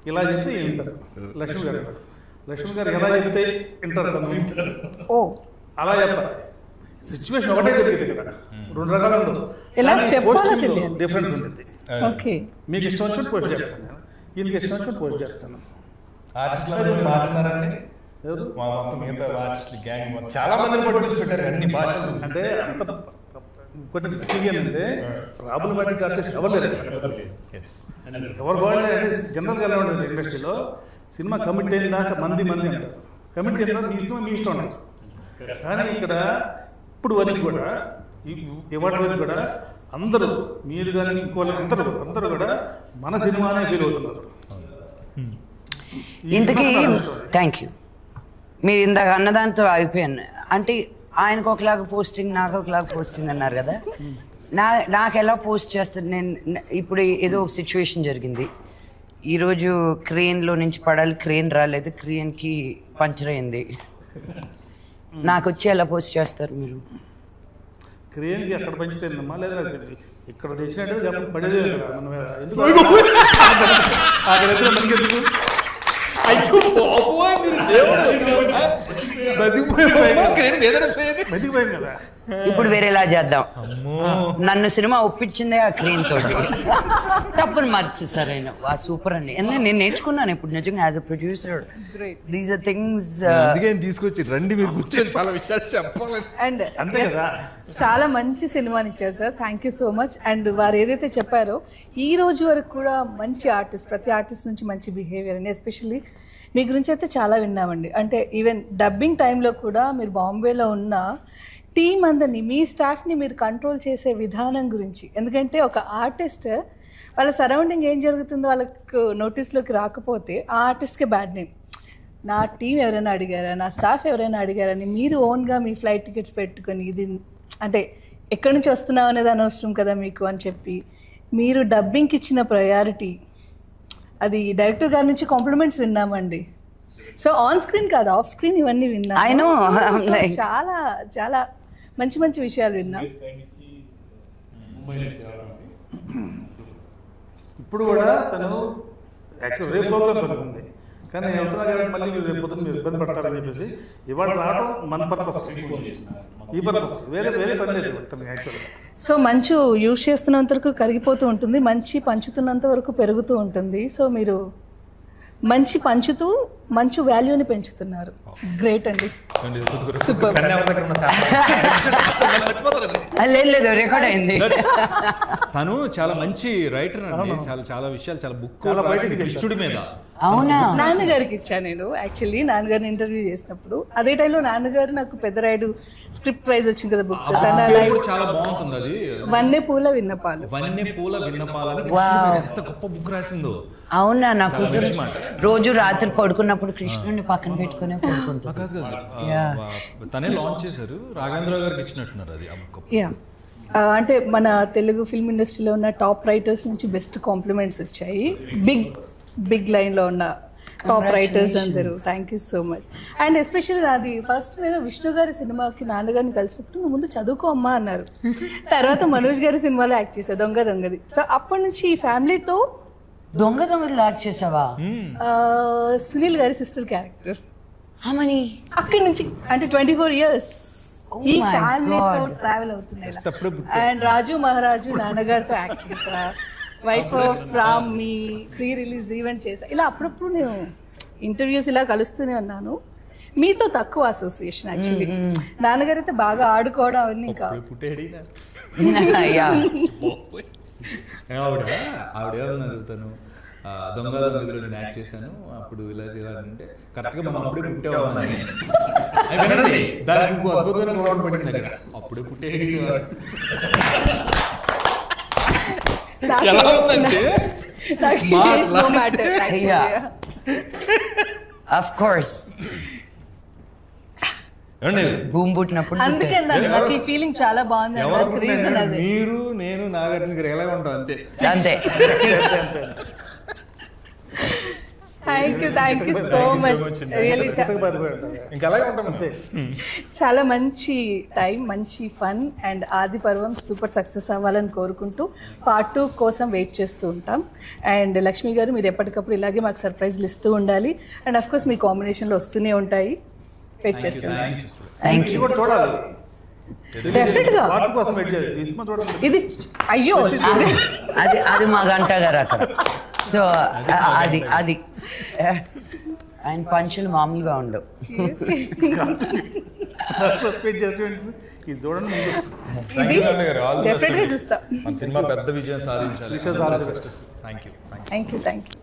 [SPEAKER 6] ఇలా చెప్తే వింటారు. లక్ష్మి గారు ఎలా చెప్తే వింటారు.
[SPEAKER 1] ఓ
[SPEAKER 6] అలా చెప్పాలి. సిచ్యువేషన్ ఒకటే జరిగింది ఇక్కడ, రెండు రకాలు ఉండదు. డిఫరెన్స్ ఉంటుంది.
[SPEAKER 1] ఓకే,
[SPEAKER 6] మీకు ఇష్టం వచ్చినట్టు పోస్ట్ చేస్తాను, ఈయనకి ఇష్టం వచ్చినట్టు పోస్ట్ చేస్తాను.
[SPEAKER 4] మాట్లాడారండి ఎవరు? మా మొత్తం మిగతా ఆర్టిస్టులు గ్యాంగ్ చాలా మందిని పట్టుకొచ్చి పెట్టారు అన్ని భాషలు.
[SPEAKER 6] అంటే అంత కొన్ని అంటే ప్రాబ్లమాటిక్ ఆర్టిస్ట్ ఎవరు లేదు. ఎవరు బాగుండే జనరల్గా ఎలా ఉంటుంది ఇండస్ట్రీలో, సినిమా కమిట్ అయిన దాకా మంది అంటారు. కమిట్ అయిన తర్వాత మీ సినిమా మీ ఇష్టం అంటారు. కానీ ఇక్కడ ఇప్పుడు వరకు కూడా ఇవాటి వరకు కూడా అందరూ, మీరు కానీ ఇంకోళ్ళు అందరూ కూడా మన సినిమానే ఫీల్ అవుతున్నారు.
[SPEAKER 2] ఇంతకీ థ్యాంక్ యూ. మీరు ఇందాక అన్నదాంతో అయిపోయాను. అంటే ఆయనకు ఒకలాగా పోస్టింగ్, నాకు ఒకలాగా పోస్టింగ్ అన్నారు కదా. నాకు ఎలా పోస్ట్ చేస్తారు? నేను ఇప్పుడు ఏదో ఒక సిచ్యువేషన్ జరిగింది, ఈరోజు క్రేన్లో నుంచి పడాలి, క్రేన్ రాలేదు, క్రేన్కి పంచర్ అయింది, నాకు వచ్చి ఎలా పోస్ట్ చేస్తారు మీరు?
[SPEAKER 6] క్రేన్కి అక్కడ పంచుతుందమ్మా, లేదా ఇక్కడ తెచ్చినట్టు పడేది.
[SPEAKER 2] ఇప్పుడు వేరేలా చేద్దాం. నన్ను సినిమా ఒప్పించిందే ఆ క్రేన్ తోటి. తప్పని మార్చేసారు ఆయన. సూపర్ అండి. నేను నేర్చుకున్నాను ఇప్పుడు నిజంగా as a producer. These are things
[SPEAKER 4] తీసుకొచ్చి రండి మీరు కూర్చొని చాలా విషయాలు చెప్పాలి.
[SPEAKER 1] అండ్ చాలా మంచి సినిమాని ఇచ్చారు sir, thank you so much. And వారు ఏదైతే చెప్పారో ఈ రోజు వరకు కూడా మంచి ఆర్టిస్ట్, ప్రతి ఆర్టిస్ట్ నుంచి మంచి బిహేవియర్ అండి. ఎస్పెషల్లీ మీ గురించి అయితే చాలా విన్నామండి. అంటే ఈవెన్ డబ్బింగ్ టైంలో కూడా మీరు బాంబేలో ఉన్న టీం అందరినీ, మీ స్టాఫ్ని మీరు కంట్రోల్ చేసే విధానం గురించి. ఎందుకంటే ఒక ఆర్టిస్ట్ వాళ్ళ సరౌండింగ్ ఏం జరుగుతుందో వాళ్ళకు నోటీస్లోకి రాకపోతే ఆ ఆర్టిస్ట్కి బ్యాడ్ నేమ్. నా టీం ఎవరైనా అడిగారా, నా స్టాఫ్ ఎవరైనా అడిగారని మీరు ఓన్గా మీ ఫ్లైట్ టికెట్స్ పెట్టుకొని, ఇది అంటే ఎక్కడి నుంచి వస్తున్నావు అనేది అనవసరం కదా మీకు అని చెప్పి మీరు డబ్బింగ్కి ఇచ్చిన ప్రయారిటీ, అది డైరెక్టర్ గారి నుంచి కాంప్లిమెంట్స్ విన్నామండి. సో ఆన్ స్క్రీన్ కాదు, ఆఫ్ స్క్రీన్ ఇవన్నీ విన్నాము. చాలా చాలా మంచి మంచి విషయాలు విన్నాం.
[SPEAKER 6] ఇప్పుడు కూడా తను యాక్చువల్ రేపు ప్రోగ్రామ్ తనకు ఉంది, కానీ నేను వెళ్తున్నా కాబట్టి మళ్ళీ మీరు రేపు పొద్దున్న మీరు ఇబ్బంది పడతారని చెప్పేసి ఇవాళ రావడం మన పర్పస్, ఈ పర్పస్, వేరే వేరే పని లేదు యాక్చువల్గా.
[SPEAKER 1] సో మంచు యూజ్ చేస్తున్నంత వరకు కరిగిపోతూ ఉంటుంది, మంచి పంచుతున్నంత వరకు పెరుగుతూ ఉంటుంది. సో మీరు మంచి పంచుతూ మంచు వాల్యూని పెంచుతున్నారు. గ్రేట్ అండి, సూపర్.
[SPEAKER 2] లేదు రికార్డ్ అయింది.
[SPEAKER 4] తను చాలా మంచి రైటర్ అండి, చాలా చాలా విషయాలు, చాలా బుక్ కృష్ణుడి మీద.
[SPEAKER 2] అవునా?
[SPEAKER 1] నాన్నగారికి ఇచ్చాను నేను యాక్చువల్లీ, నాన్నగారిని ఇంటర్వ్యూ చేసినప్పుడు. అదే టైంలో నాన్నగారు నాకు పెద్దరాయుడు స్క్రిప్ట్ వైజ్ వచ్చింది కదా బుక్, తన లైఫ్
[SPEAKER 4] చాలా బాగుంటుంది అది.
[SPEAKER 1] వన్నె పూల విన్నపాలు.
[SPEAKER 4] వన్నె పూల విన్నపాలని ఎంత గొప్ప బుక్ రాసిందో.
[SPEAKER 2] అవునా? నా కూతురు రోజు రాత్రి పడుకున్నప్పుడు కృష్ణుని పక్కన పెట్టుకునే పడుకుంటుంది.
[SPEAKER 4] తనే లాంచ్ చేశారు, రాఘవేంద్రరావు గారికి ఇచ్చినట్టున్నారు అది.
[SPEAKER 1] యా, అంటే మన తెలుగు ఫిల్మ్ ఇండస్ట్రీలో ఉన్న టాప్ రైటర్స్ నుంచి బెస్ట్ కాంప్లిమెంట్స్ వచ్చాయి. బిగ్ లైన్లో ఉన్న టాప్ రైటర్స్ అందరూ. Thank you so much. And especially నాది ఫస్ట్ నేను విష్ణు గారి సినిమాకి నాన్నగారిని కలిసినప్పుడు నువ్వు ముందు చదువుకో అమ్మా అన్నారు. తర్వాత మనోజ్ గారి సినిమాలో యాక్ట్ చేశా, దొంగది. సో అప్పటి నుంచి ఈ ఫ్యామిలీతో
[SPEAKER 2] దొంగది యాక్ట్ చేసావా?
[SPEAKER 1] సునీల్ గారి సిస్టర్ క్యారెక్టర్.
[SPEAKER 2] అక్కడి
[SPEAKER 1] నుంచి అంటే 24 years ఈ ఫ్యామిలీతో ట్రావెల్ అవుతున్నాయి. అండ్ రాజు మహారాజు నాన్నగారితో యాక్ట్ చేసా, wife of Ram me pre release event చేసా. ఇలా అప్పుడప్పుడు నేను ఇంటర్వ్యూస్ ఇలా కలుస్తూనే ఉన్నాను. మీతో తక్కువ అసోసియేషన్ యాక్చువల్లీ. నాన్నగారు అయితే బాగా ఆడుకోవడం అవన్నీ ఇంకా
[SPEAKER 4] ఆవిడేమన్నారు, తను దొంగలో నేను యాక్ట్ చేశాను అప్పుడు ఇలా చేయాలంటే కరెక్ట్గా మనం అప్పుడే పుట్టేవాళ్ళని. దానికి ఇంకో అద్భుతమైన గౌరవం పడింది అక్కడ. అప్పుడే పుట్టేది
[SPEAKER 1] ఎలా ఉందంటే
[SPEAKER 2] ఆఫ్ కోర్స్ భూమి పుట్టినప్పుడు.
[SPEAKER 1] అందుకే నాకు ఈ ఫీలింగ్ చాలా బాగుంది. రీజన్ అది
[SPEAKER 4] మీరు నేను నాగార్జున గారు ఎలా ఉంటాం అంతే.
[SPEAKER 1] Thank you so much. Really చాలా మంచి టైం, మంచి ఫన్. అండ్ ఆది పర్వం సూపర్ సక్సెస్ అవ్వాలని కోరుకుంటూ పార్ట్ 2 కోసం వెయిట్ చేస్తూ ఉంటాం. అండ్ లక్ష్మి గారు మీరు ఎప్పటికప్పుడు ఇలాగే మాకు సర్ప్రైజ్లు ఇస్తూ ఉండాలి. అండ్ అఫ్ కోర్స్ మీ కాంబినేషన్లో వస్తూనే ఉంటాయి. వెయిట్ చేస్తున్నాం. డెఫినెట్గా ఇది అయ్యో
[SPEAKER 2] అది మా గంట గారు అక్కడ. సో అది ఆయన పంచులు మామూలుగా ఉండవు.
[SPEAKER 1] డెఫినెట్గా చూస్తా.
[SPEAKER 4] సినిమా పెద్ద విజయం సాధించాలి.
[SPEAKER 1] Thank you.